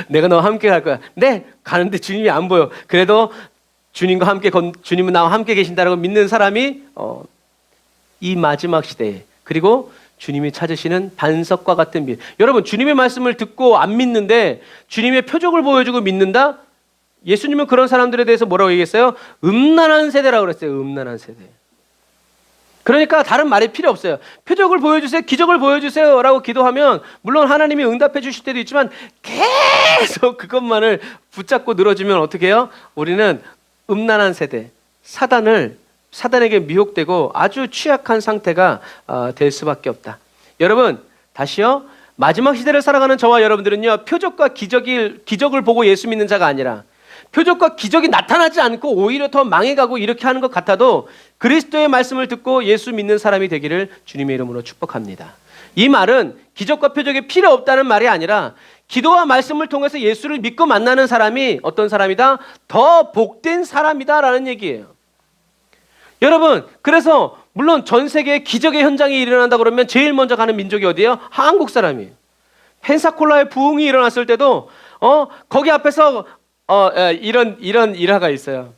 내가 너와 함께 갈 거야. 네, 가는데 주님이 안 보여. 그래도 주님과 함께, 주님은 나와 함께 계신다라고 믿는 사람이 이 마지막 시대에, 그리고 주님이 찾으시는 반석과 같은 빛. 여러분, 주님의 말씀을 듣고 안 믿는데 주님의 표적을 보여주고 믿는다? 예수님은 그런 사람들에 대해서 뭐라고 얘기했어요? 음란한 세대라고 그랬어요. 음란한 세대. 그러니까 다른 말이 필요 없어요. 표적을 보여주세요, 기적을 보여주세요 라고 기도하면 물론 하나님이 응답해 주실 때도 있지만, 계속 그것만을 붙잡고 늘어지면 어떻게 해요? 우리는 음란한 세대, 사단에게 미혹되고 아주 취약한 상태가 될 수밖에 없다. 여러분, 다시요, 마지막 시대를 살아가는 저와 여러분들은요, 표적과 기적을 보고 예수 믿는 자가 아니라, 표적과 기적이 나타나지 않고 오히려 더 망해가고 이렇게 하는 것 같아도 그리스도의 말씀을 듣고 예수 믿는 사람이 되기를 주님의 이름으로 축복합니다. 이 말은 기적과 표적이 필요 없다는 말이 아니라, 기도와 말씀을 통해서 예수를 믿고 만나는 사람이 어떤 사람이다? 더 복된 사람이다라는 얘기예요. 여러분, 그래서 물론 전 세계에 기적의 현장이 일어난다 그러면 제일 먼저 가는 민족이 어디예요? 한국 사람이에요. 펜사콜라의 부흥이 일어났을 때도 거기 앞에서 이런 일화가 있어요.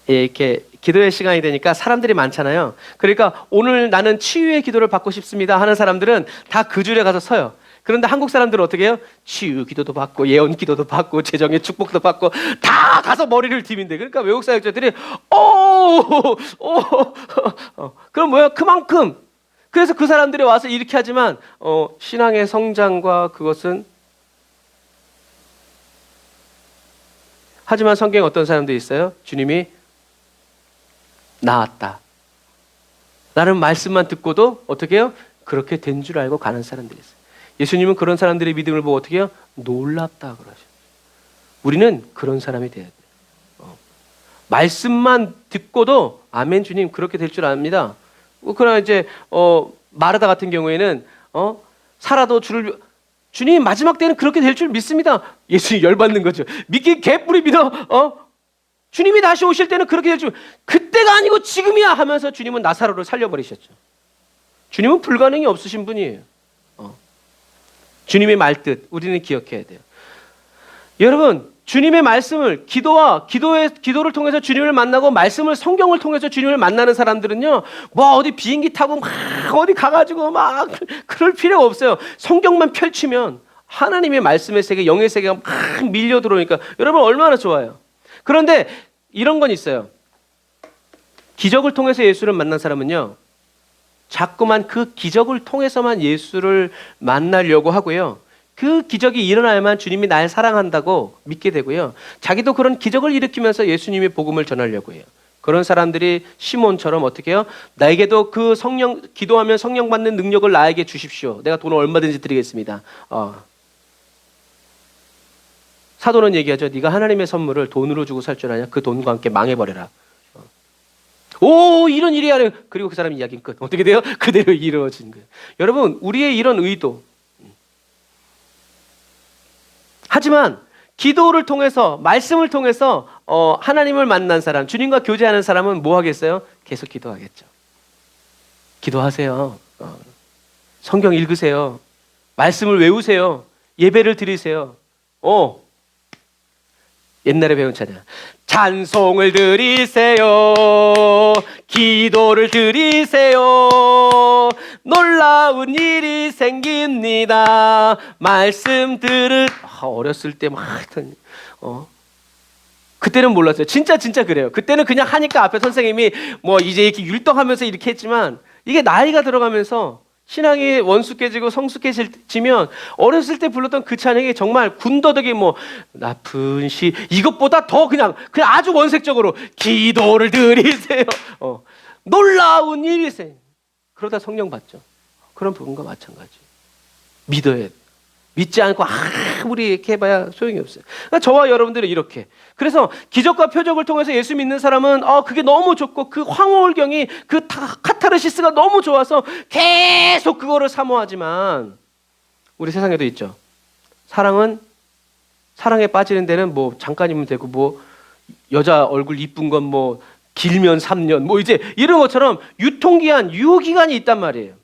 이렇게 기도의 시간이 되니까 사람들이 많잖아요. 그러니까 오늘 나는 치유의 기도를 받고 싶습니다 하는 사람들은 다 그 줄에 가서 서요. 그런데 한국 사람들은 어떻게 해요? 치유 기도도 받고 예언 기도도 받고 재정의 축복도 받고 다 가서 머리를 디민대. 그러니까 외국 사역자들이 그럼 뭐야? 그만큼. 그래서 그 사람들이 와서 이렇게 하지만 신앙의 성장과 그것은, 하지만 성경에 어떤 사람들이 있어요? 주님이 나았다 라는 말씀만 듣고도 어떻게 해요? 그렇게 된 줄 알고 가는 사람들이 있어요. 예수님은 그런 사람들의 믿음을 보고 어떻게 해요? 놀랍다 그러죠. 우리는 그런 사람이 돼야 돼요. 말씀만 듣고도 아멘 주님 그렇게 될 줄 압니다. 그러나 이제 마르다 같은 경우에는 살아도 주님이 마지막 때는 그렇게 될 줄 믿습니다. 예수님 열받는 거죠. 믿기 개뿔이 믿어. 주님이 다시 오실 때는 그렇게 될 줄, 그때가 아니고 지금이야 하면서 주님은 나사로를 살려버리셨죠. 주님은 불가능이 없으신 분이에요. 주님의 말뜻 우리는 기억해야 돼요. 여러분, 주님의 말씀을 기도를 통해서 주님을 만나고 말씀을 성경을 통해서 주님을 만나는 사람들은요, 뭐 어디 비행기 타고 막 어디 가가지고 막 그럴 필요가 없어요. 성경만 펼치면 하나님의 말씀의 세계, 영의 세계가 막 밀려 들어오니까 여러분 얼마나 좋아요. 그런데 이런 건 있어요. 기적을 통해서 예수를 만난 사람은요, 자꾸만 그 기적을 통해서만 예수를 만나려고 하고요, 그 기적이 일어나야만 주님이 날 사랑한다고 믿게 되고요, 자기도 그런 기적을 일으키면서 예수님의 복음을 전하려고 해요. 그런 사람들이 시몬처럼 어떻게 해요? 나에게도 그 기도하면 성령 받는 능력을 나에게 주십시오. 내가 돈을 얼마든지 드리겠습니다. 사도는 얘기하죠. 네가 하나님의 선물을 돈으로 주고 살 줄 아냐? 그 돈과 함께 망해버려라. 이런 일이 아니에요. 그리고 그 사람 이야기는 끝. 어떻게 돼요? 그대로 이루어진 거예요. 여러분, 우리의 이런 의도. 하지만 기도를 통해서, 말씀을 통해서 하나님을 만난 사람, 주님과 교제하는 사람은 뭐 하겠어요? 계속 기도하겠죠. 기도하세요. 성경 읽으세요. 말씀을 외우세요. 예배를 드리세요. 옛날에 배운 찬양. 찬송을 드리세요. 기도를 드리세요. 놀라운 일이 생깁니다. 말씀 어렸을 때 막 하던 그때는 몰랐어요. 진짜 그래요. 그때는 그냥 하니까 앞에 선생님이 뭐 이제 이렇게 율동하면서 이렇게 했지만 이게 나이가 들어가면서 신앙이 원숙해지고 성숙해지면 어렸을 때 불렀던 그 찬양이 정말 군더더기 뭐 나쁜 시 이것보다 더 그냥 아주 원색적으로 기도를 드리세요. 놀라운 일이세요. 그러다 성령 받죠. 그런 부분과 마찬가지. 믿어야 돼. 믿지 않고 아무리 이렇게 해봐야 소용이 없어요. 그러니까 저와 여러분들은 이렇게. 그래서 기적과 표적을 통해서 예수 믿는 사람은 그게 너무 좋고 그 황홀경이 그 카타르시스가 너무 좋아서 계속 그거를 사모하지만 우리 세상에도 있죠. 사랑에 빠지는 데는 뭐 잠깐이면 되고 뭐 여자 얼굴 이쁜 건 뭐 길면 3년 뭐 이제 이런 것처럼 유통기한, 유효기간이 있단 말이에요.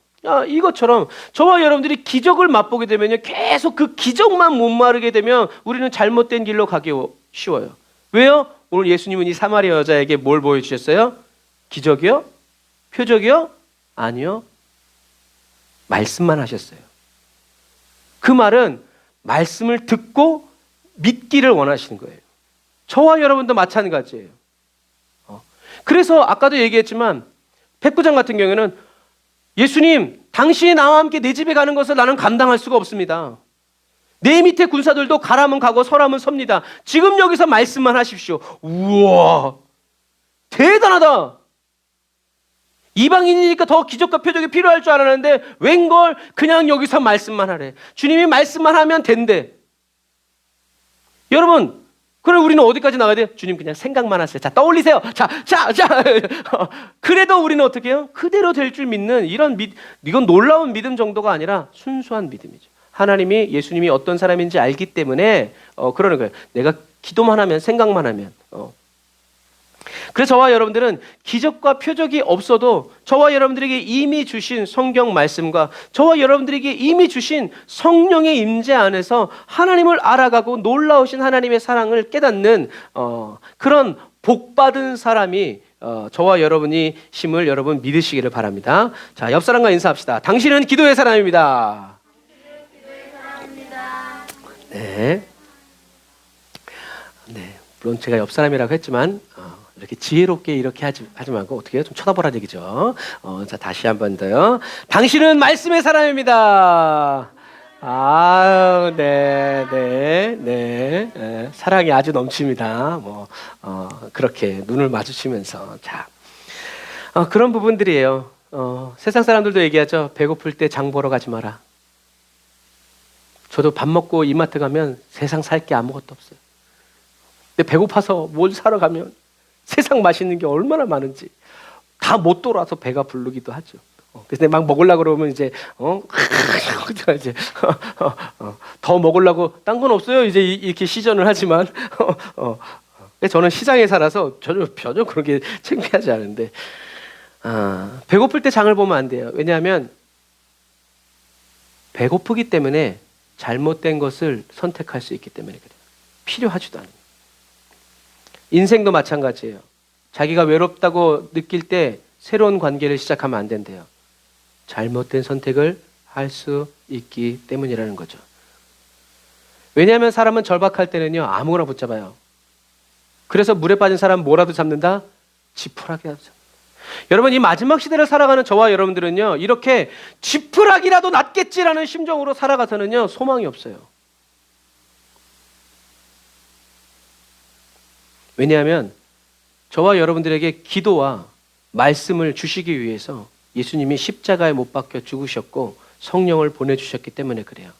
이것처럼 저와 여러분들이 기적을 맛보게 되면요, 계속 그 기적만 못 마르게 되면 우리는 잘못된 길로 가기 쉬워요. 왜요? 오늘 예수님은 이 사마리아 여자에게 뭘 보여주셨어요? 기적이요? 표적이요? 아니요. 말씀만 하셨어요. 그 말은 말씀을 듣고 믿기를 원하시는 거예요. 저와 여러분도 마찬가지예요. 그래서 아까도 얘기했지만 백부장 같은 경우에는 예수님, 당신이 나와 함께 내 집에 가는 것을 나는 감당할 수가 없습니다. 내 밑에 군사들도 가라면 가고 서라면 섭니다. 지금 여기서 말씀만 하십시오. 우와, 대단하다. 이방인이니까 더 기적과 표적이 필요할 줄 알았는데 웬걸 그냥 여기서 말씀만 하래. 주님이 말씀만 하면 된대. 여러분, 그럼 우리는 어디까지 나가야 돼요? 주님 그냥 생각만 하세요. 자, 떠올리세요. 자. 그래도 우리는 어떻게 해요? 그대로 될 줄 믿는 이건 놀라운 믿음 정도가 아니라 순수한 믿음이죠. 하나님이 예수님이 어떤 사람인지 알기 때문에 그러는 거예요. 내가 기도만 하면, 생각만 하면. 그래서 저와 여러분들은 기적과 표적이 없어도 저와 여러분들에게 이미 주신 성경 말씀과 저와 여러분들에게 이미 주신 성령의 임재 안에서 하나님을 알아가고 놀라우신 하나님의 사랑을 깨닫는 그런 복받은 사람이 저와 여러분이 심을 여러분 믿으시기를 바랍니다. 자, 옆 사람과 인사합시다. 당신은 기도의 사람입니다. 네. 물론 제가 옆 사람이라고 했지만 이렇게 지혜롭게 이렇게 하지 말고 어떻게 해요? 좀 쳐다보라는 얘기죠. 자, 다시 한 번 더요. 당신은 말씀의 사람입니다. 네. 사랑이 아주 넘칩니다. 그렇게 눈을 마주치면서. 자, 그런 부분들이에요. 세상 사람들도 얘기하죠. 배고플 때 장 보러 가지 마라. 저도 밥 먹고 이마트 가면 세상 살 게 아무것도 없어요. 근데 배고파서 뭘 사러 가면 세상 맛있는 게 얼마나 많은지 다 못 돌아서 배가 부르기도 하죠. 그래서 막 먹으려고 그러면 이제 더 먹으려고 딴 건 없어요. 이제 이렇게 시전을 하지만 저는 시장에 살아서 전혀 그런 게 창피하지 않은데 배고플 때 장을 보면 안 돼요. 왜냐하면 배고프기 때문에 잘못된 것을 선택할 수 있기 때문에 그래요. 필요하지도 않아요. 인생도 마찬가지예요. 자기가 외롭다고 느낄 때 새로운 관계를 시작하면 안 된대요. 잘못된 선택을 할 수 있기 때문이라는 거죠. 왜냐하면 사람은 절박할 때는요, 아무거나 붙잡아요. 그래서 물에 빠진 사람 뭐라도 잡는다? 지푸라기 잡는다. 여러분, 이 마지막 시대를 살아가는 저와 여러분들은요, 이렇게 지푸라기라도 낫겠지라는 심정으로 살아가서는요, 소망이 없어요. 왜냐하면 저와 여러분들에게 기도와 말씀을 주시기 위해서 예수님이 십자가에 못 박혀 죽으셨고 성령을 보내주셨기 때문에 그래요.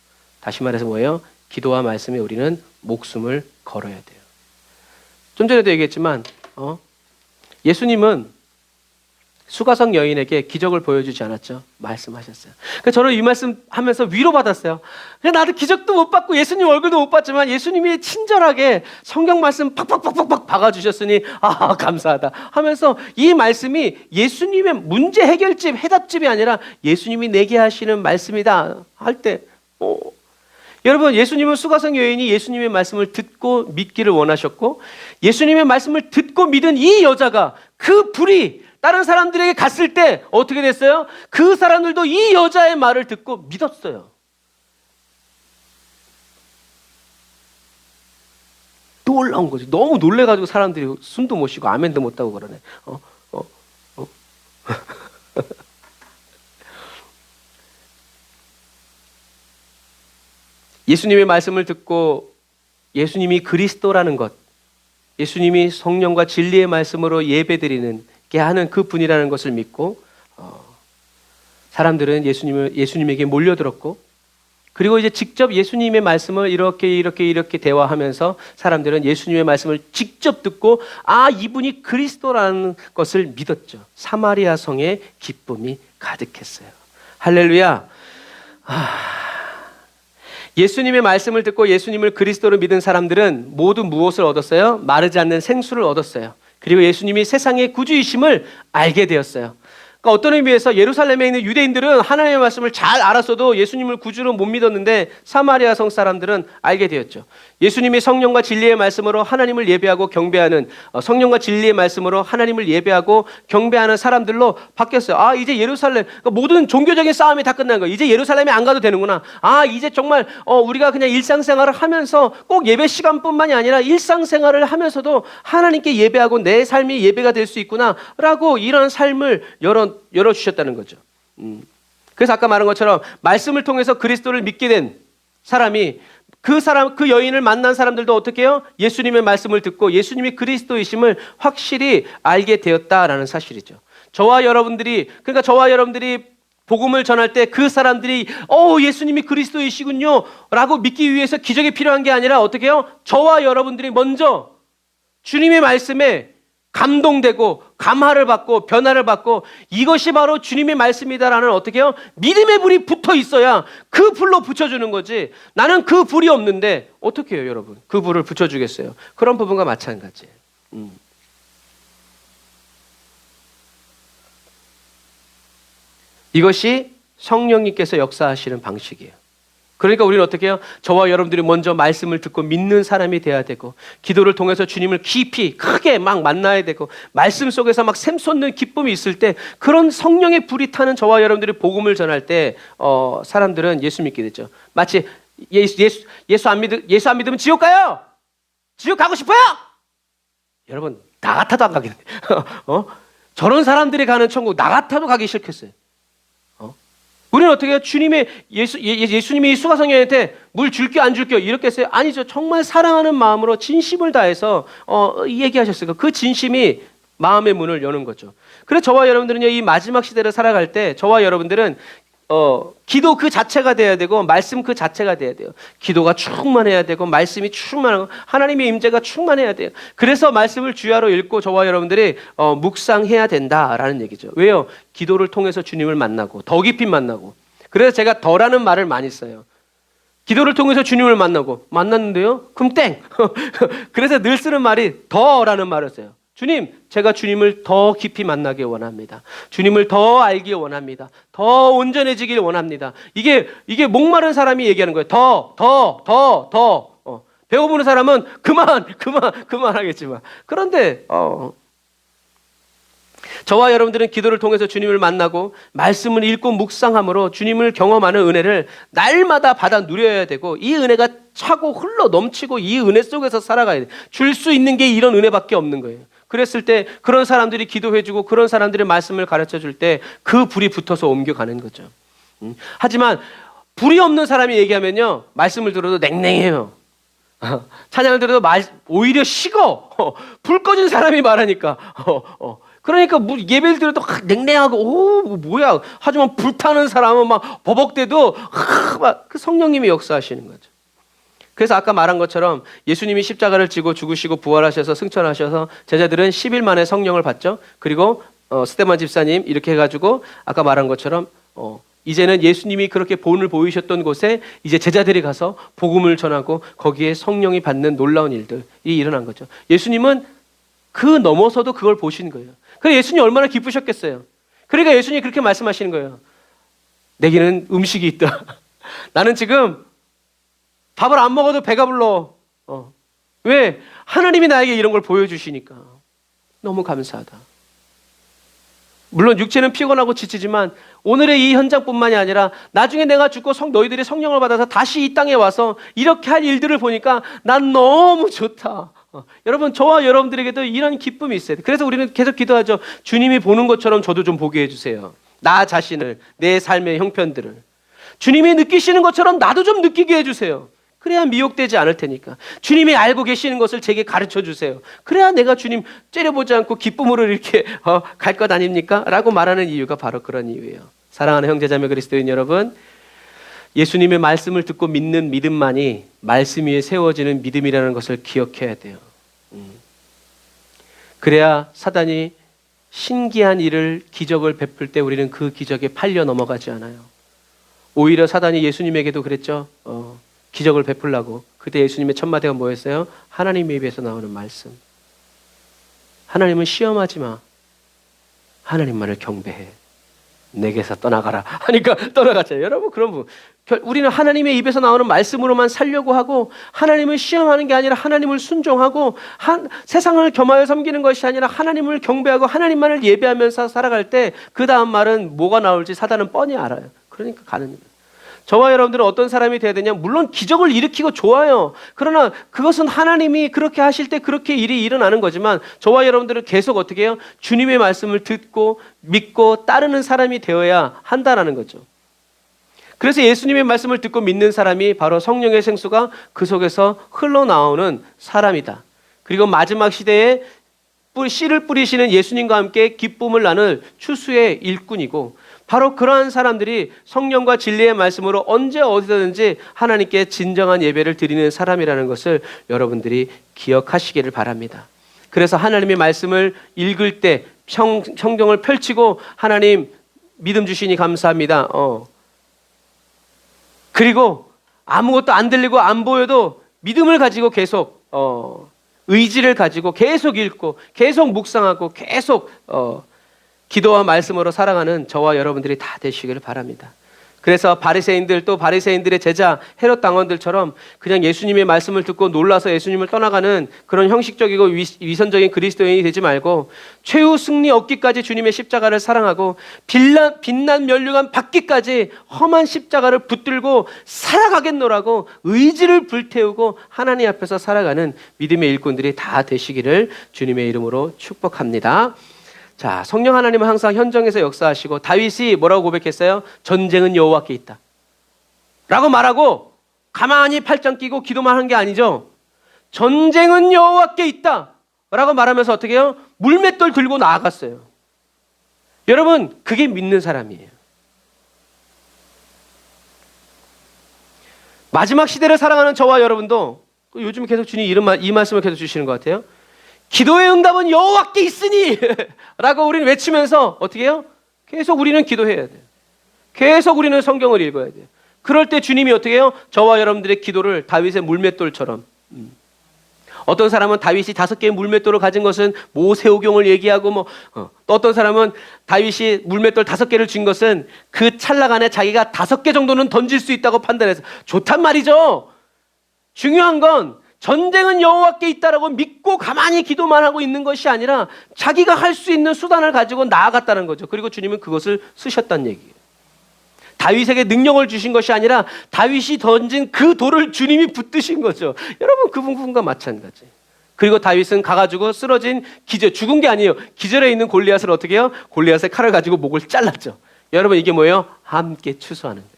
다시 말해서 뭐예요? 기도와 말씀에 우리는 목숨을 걸어야 돼요. 좀 전에도 얘기했지만 예수님은 수가성 여인에게 기적을 보여주지 않았죠? 말씀하셨어요. 그러니까 저는 이 말씀 하면서 위로받았어요. 나도 기적도 못 받고 예수님 얼굴도 못 봤지만 예수님이 친절하게 성경 말씀 팍팍팍팍 박아주셨으니 감사하다 하면서 이 말씀이 예수님의 문제 해결집, 해답집이 아니라 예수님이 내게 하시는 말씀이다 할 때 여러분, 예수님은 수가성 여인이 예수님의 말씀을 듣고 믿기를 원하셨고 예수님의 말씀을 듣고 믿은 이 여자가 그 불이 다른 사람들에게 갔을 때 어떻게 됐어요? 그 사람들도 이 여자의 말을 듣고 믿었어요. 놀라운 거지. 너무 놀래가지고 사람들이 숨도 못 쉬고 아멘도 못하고 그러네. 예수님의 말씀을 듣고 예수님이 그리스도라는 것, 예수님이 성령과 진리의 말씀으로 예배드리는 게 하는 그 분이라는 것을 믿고 사람들은 예수님에게 몰려들었고 그리고 이제 직접 예수님의 말씀을 이렇게 대화하면서 사람들은 예수님의 말씀을 직접 듣고 이분이 그리스도라는 것을 믿었죠. 사마리아 성에 기쁨이 가득했어요. 할렐루야. 예수님의 말씀을 듣고 예수님을 그리스도로 믿은 사람들은 모두 무엇을 얻었어요? 마르지 않는 생수를 얻었어요. 그리고 예수님이 세상의 구주이심을 알게 되었어요. 그러니까 어떤 의미에서 예루살렘에 있는 유대인들은 하나님의 말씀을 잘 알았어도 예수님을 구주로 못 믿었는데 사마리아 성 사람들은 알게 되었죠. 예수님이 성령과 진리의 말씀으로 하나님을 예배하고 경배하는 성령과 진리의 말씀으로 하나님을 예배하고 경배하는 사람들로 바뀌었어요. 이제 예루살렘 그러니까 모든 종교적인 싸움이 다 끝난 거예요. 이제 예루살렘에 안 가도 되는구나. 이제 정말 우리가 그냥 일상생활을 하면서 꼭 예배 시간뿐만이 아니라 일상생활을 하면서도 하나님께 예배하고 내 삶이 예배가 될 수 있구나라고 이런 삶을 열어주셨다는 거죠. 그래서 아까 말한 것처럼 말씀을 통해서 그리스도를 믿게 된 사람이 그 여인을 만난 사람들도 어떻게 해요? 예수님의 말씀을 듣고 예수님이 그리스도이심을 확실히 알게 되었다라는 사실이죠. 저와 여러분들이 복음을 전할 때 그 사람들이 예수님이 그리스도이시군요 라고 믿기 위해서 기적이 필요한 게 아니라 어떻게 해요? 저와 여러분들이 먼저 주님의 말씀에 감동되고 감화를 받고 변화를 받고 이것이 바로 주님의 말씀이다라는 어떻게 해요? 믿음의 불이 붙어 있어야 그 불로 붙여주는 거지. 나는 그 불이 없는데 어떻게 해요, 여러분? 그 불을 붙여주겠어요? 그런 부분과 마찬가지예요. 이것이 성령님께서 역사하시는 방식이에요. 그러니까 우리는 어떻게 해요? 저와 여러분들이 먼저 말씀을 듣고 믿는 사람이 돼야 되고 기도를 통해서 주님을 깊이 크게 막 만나야 되고 말씀 속에서 막 샘솟는 기쁨이 있을 때 그런 성령의 불이 타는 저와 여러분들이 복음을 전할 때 사람들은 예수 믿게 되죠. 마치 예수 안 믿으면 지옥 가요. 지옥 가고 싶어요. 여러분 나 같아도 안 가겠네. 저런 사람들이 가는 천국 나 같아도 가기 싫겠어요. 우리는 어떻게 해요? 예수님이 수가성여인한테 물 줄게요, 안 줄게요? 이렇게 했어요? 아니죠. 정말 사랑하는 마음으로 진심을 다해서 얘기하셨어요. 그 진심이 마음의 문을 여는 거죠. 그래서 저와 여러분들은요, 이 마지막 시대를 살아갈 때 저와 여러분들은 기도 그 자체가 돼야 되고 말씀 그 자체가 돼야 돼요. 기도가 충만해야 되고 말씀이 충만하고 하나님의 임재가 충만해야 돼요. 그래서 말씀을 주야로 읽고 저와 여러분들이 묵상해야 된다라는 얘기죠. 왜요? 기도를 통해서 주님을 만나고 더 깊이 만나고. 그래서 제가 더라는 말을 많이 써요. 기도를 통해서 주님을 만났는데요? 그럼 땡! 그래서 늘 쓰는 말이 더라는 말을 써요. 주님, 제가 주님을 더 깊이 만나기 원합니다. 주님을 더 알기 원합니다. 더 온전해지길 원합니다. 이게 목마른 사람이 얘기하는 거예요. 더. 배고프는 사람은 그만 하겠지만. 그런데 저와 여러분들은 기도를 통해서 주님을 만나고 말씀을 읽고 묵상함으로 주님을 경험하는 은혜를 날마다 받아 누려야 되고 이 은혜가 차고 흘러 넘치고 이 은혜 속에서 살아가야 돼. 줄 수 있는 게 이런 은혜밖에 없는 거예요. 그랬을 때 그런 사람들이 기도해주고 그런 사람들의 말씀을 가르쳐줄 때 그 불이 붙어서 옮겨가는 거죠. 하지만 불이 없는 사람이 얘기하면요 말씀을 들어도 냉랭해요. 찬양을 들어도 오히려 식어. 불 꺼진 사람이 말하니까 그러니까 예배를 들어도 냉랭하고 뭐야. 하지만 불타는 사람은 막 버벅대도 그 성령님이 역사하시는 거죠. 그래서 아까 말한 것처럼 예수님이 십자가를 지고 죽으시고 부활하셔서 승천하셔서 제자들은 10일 만에 성령을 받죠. 그리고 스테반 집사님 이렇게 해가지고 아까 말한 것처럼 이제는 예수님이 그렇게 본을 보이셨던 곳에 이제 제자들이 가서 복음을 전하고 거기에 성령이 받는 놀라운 일들이 일어난 거죠. 예수님은 그 넘어서도 그걸 보신 거예요. 그래 예수님 얼마나 기쁘셨겠어요. 그러니까 예수님이 그렇게 말씀하시는 거예요. 내게는 음식이 있다. 나는 지금 밥을 안 먹어도 배가 불러. 왜? 하나님이 나에게 이런 걸 보여주시니까. 너무 감사하다. 물론 육체는 피곤하고 지치지만 오늘의 이 현장뿐만이 아니라 나중에 내가 죽고 너희들이 성령을 받아서 다시 이 땅에 와서 이렇게 할 일들을 보니까 난 너무 좋다. 여러분 저와 여러분들에게도 이런 기쁨이 있어야 돼. 그래서 우리는 계속 기도하죠. 주님이 보는 것처럼 저도 좀 보게 해주세요. 나 자신을, 내 삶의 형편들을. 주님이 느끼시는 것처럼 나도 좀 느끼게 해주세요. 그래야 미혹되지 않을 테니까. 주님이 알고 계시는 것을 제게 가르쳐 주세요. 그래야 내가 주님 째려보지 않고 기쁨으로 이렇게 갈 것 아닙니까? 라고 말하는 이유가 바로 그런 이유예요. 사랑하는 형제자매 그리스도인 여러분, 예수님의 말씀을 듣고 믿는 믿음만이 말씀 위에 세워지는 믿음이라는 것을 기억해야 돼요. 그래야 사단이 신기한 일을, 기적을 베풀 때 우리는 그 기적에 팔려 넘어가지 않아요. 오히려 사단이 예수님에게도 그랬죠. 기적을 베풀라고. 그때 예수님의 첫 마디가 뭐였어요? 하나님의 입에서 나오는 말씀. 하나님은 시험하지 마. 하나님만을 경배해. 내게서 떠나가라 하니까 떠나가죠. 여러분 그런 우리는 하나님의 입에서 나오는 말씀으로만 살려고 하고 하나님을 시험하는 게 아니라 하나님을 순종하고 세상을 겸하여 섬기는 것이 아니라 하나님을 경배하고 하나님만을 예배하면서 살아갈 때 그 다음 말은 뭐가 나올지 사단은 뻔히 알아요. 그러니까 가는 거예요. 저와 여러분들은 어떤 사람이 돼야 되냐? 물론 기적을 일으키고 좋아요. 그러나 그것은 하나님이 그렇게 하실 때 그렇게 일이 일어나는 거지만 저와 여러분들은 계속 어떻게 해요? 주님의 말씀을 듣고 믿고 따르는 사람이 되어야 한다라는 거죠. 그래서 예수님의 말씀을 듣고 믿는 사람이 바로 성령의 생수가 그 속에서 흘러나오는 사람이다. 그리고 마지막 시대에 씨를 뿌리시는 예수님과 함께 기쁨을 나눌 추수의 일꾼이고 바로 그러한 사람들이 성령과 진리의 말씀으로 언제 어디서든지 하나님께 진정한 예배를 드리는 사람이라는 것을 여러분들이 기억하시기를 바랍니다. 그래서 하나님의 말씀을 읽을 때 성경을 펼치고 하나님 믿음 주시니 감사합니다. 그리고 아무것도 안 들리고 안 보여도 믿음을 가지고 계속 의지를 가지고 계속 읽고 계속 묵상하고 계속 기도와 말씀으로 살아가는 저와 여러분들이 다 되시기를 바랍니다. 그래서 바리새인들 또 바리새인들의 제자 헤롯 당원들처럼 그냥 예수님의 말씀을 듣고 놀라서 예수님을 떠나가는 그런 형식적이고 위선적인 그리스도인이 되지 말고 최후 승리 얻기까지 주님의 십자가를 사랑하고 빛난 면류관 받기까지 험한 십자가를 붙들고 살아가겠노라고 의지를 불태우고 하나님 앞에서 살아가는 믿음의 일꾼들이 다 되시기를 주님의 이름으로 축복합니다. 자, 성령 하나님은 항상 현장에서 역사하시고 다윗이 뭐라고 고백했어요? 전쟁은 여호와께 있다 라고 말하고 가만히 팔짱 끼고 기도만 한 게 아니죠. 전쟁은 여호와께 있다 라고 말하면서 어떻게 해요? 물맷돌 들고 나아갔어요. 여러분 그게 믿는 사람이에요. 마지막 시대를 살아가는 저와 여러분도 요즘 계속 주님 이 말씀을 계속 주시는 것 같아요. 기도의 응답은 여호와께 있으니 라고 우리는 외치면서 어떻게 해요? 계속 우리는 기도해야 돼요. 계속 우리는 성경을 읽어야 돼요. 그럴 때 주님이 어떻게 해요? 저와 여러분들의 기도를 다윗의 물맷돌처럼 어떤 사람은 다윗이 5개의 물맷돌을 가진 것은 모세오경을 얘기하고 또 어떤 사람은 다윗이 물맷돌 5개를 쥔 것은 그 찰나간에 자기가 5개 정도는 던질 수 있다고 판단해서 좋단 말이죠. 중요한 건 전쟁은 여호와께 있다라고 믿고 가만히 기도만 하고 있는 것이 아니라 자기가 할 수 있는 수단을 가지고 나아갔다는 거죠. 그리고 주님은 그것을 쓰셨다는 얘기예요. 다윗에게 능력을 주신 것이 아니라 다윗이 던진 그 돌을 주님이 붙드신 거죠. 여러분 그 부분과 마찬가지. 그리고 다윗은 가가지고 쓰러진 죽은 게 아니에요. 기절해 있는 골리앗을 어떻게 해요? 골리앗의 칼을 가지고 목을 잘랐죠. 여러분 이게 뭐예요? 함께 추수하는 거예요.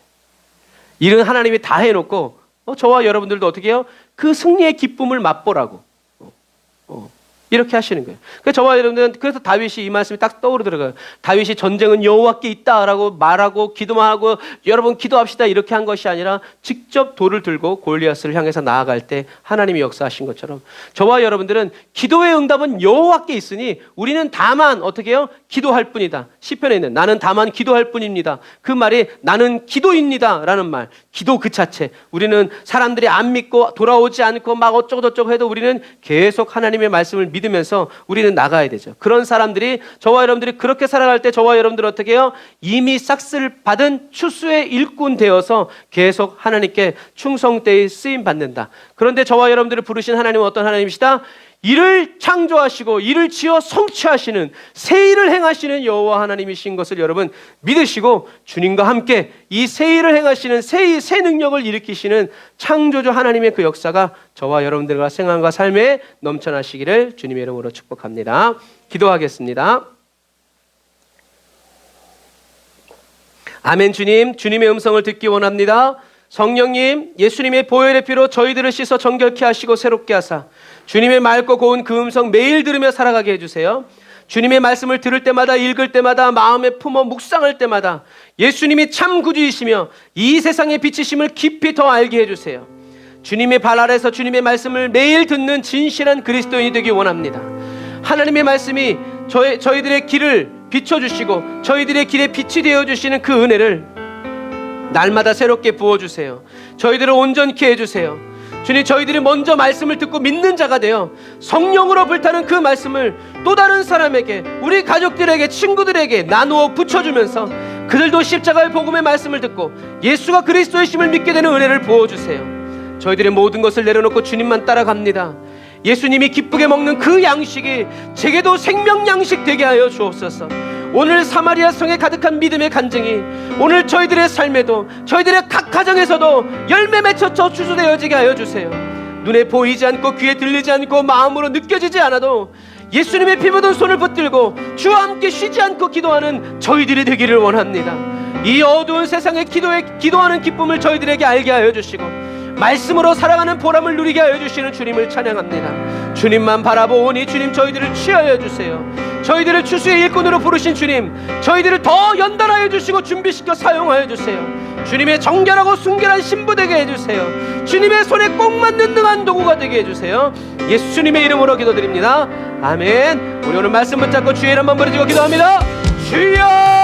일은 하나님이 다 해놓고 저와 여러분들도 어떻게 해요? 그 승리의 기쁨을 맛보라고. 이렇게 하시는 거예요. 그래서 저와 여러분들은 그래서 다윗이 이 말씀이 딱 떠오르더라고요. 다윗이 전쟁은 여호와께 있다라고 말하고 기도만 하고 여러분 기도합시다 이렇게 한 것이 아니라 직접 돌을 들고 골리앗을 향해서 나아갈 때 하나님이 역사하신 것처럼 저와 여러분들은 기도의 응답은 여호와께 있으니 우리는 다만 어떻게 해요? 기도할 뿐이다. 시편에 있는 나는 다만 기도할 뿐입니다. 그 말이 나는 기도입니다 라는 말. 기도 그 자체. 우리는 사람들이 안 믿고 돌아오지 않고 막 어쩌고저쩌고 해도 우리는 계속 하나님의 말씀을 믿으면서 우리는 나가야 되죠. 그런 사람들이 저와 여러분들이 그렇게 살아갈 때 저와 여러분들 어떻게 해요? 이미 싹쓸 받은 추수의 일꾼 되어서 계속 하나님께 충성되이 쓰임 받는다. 그런데 저와 여러분들을 부르신 하나님은 어떤 하나님이시다? 이를 창조하시고 이를 지어 성취하시는 새 일을 행하시는 여호와 하나님이신 것을 여러분 믿으시고 주님과 함께 이 새 일을 행하시는 새 능력을 일으키시는 창조주 하나님의 그 역사가 저와 여러분들과 생활과 삶에 넘쳐나시기를 주님의 이름으로 축복합니다. 기도하겠습니다. 아멘. 주님, 주님의 음성을 듣기 원합니다. 성령님, 예수님의 보혈의 피로 저희들을 씻어 정결케 하시고 새롭게 하사 주님의 맑고 고운 그 음성 매일 들으며 살아가게 해주세요. 주님의 말씀을 들을 때마다 읽을 때마다 마음에 품어 묵상할 때마다 예수님이 참 구주이시며 이 세상의 빛이심을 깊이 더 알게 해주세요. 주님의 발 아래서 주님의 말씀을 매일 듣는 진실한 그리스도인이 되기 원합니다. 하나님의 말씀이 저희들의 길을 비춰주시고 저희들의 길에 빛이 되어주시는 그 은혜를 날마다 새롭게 부어주세요. 저희들을 온전케 해주세요. 주님, 저희들이 먼저 말씀을 듣고 믿는 자가 되어 성령으로 불타는 그 말씀을 또 다른 사람에게, 우리 가족들에게, 친구들에게 나누어 붙여주면서 그들도 십자가의 복음의 말씀을 듣고 예수가 그리스도의 심을 믿게 되는 은혜를 부어주세요. 저희들의 모든 것을 내려놓고 주님만 따라갑니다. 예수님이 기쁘게 먹는 그 양식이 제게도 생명 양식 되게 하여 주옵소서. 오늘 사마리아 성에 가득한 믿음의 간증이 오늘 저희들의 삶에도 저희들의 각 가정에서도 열매 맺혀 추수되어지게 하여 주세요. 눈에 보이지 않고 귀에 들리지 않고 마음으로 느껴지지 않아도 예수님의 피 묻은 손을 붙들고 주와 함께 쉬지 않고 기도하는 저희들이 되기를 원합니다. 이 어두운 세상에 기도하는 기쁨을 저희들에게 알게 하여 주시고 말씀으로 살아가는 보람을 누리게 하여 주시는 주님을 찬양합니다. 주님만 바라보오니 주님 저희들을 취하여 주세요. 저희들을 추수의 일꾼으로 부르신 주님, 저희들을 더 연단하여 주시고 준비시켜 사용하여 주세요. 주님의 정결하고 순결한 신부 되게 해주세요. 주님의 손에 꼭 맞는 능한 도구가 되게 해주세요. 예수님의 이름으로 기도드립니다. 아멘. 우리 오늘 말씀 붙잡고 주의 이름 한번 부르짖고 기도합니다. 주여!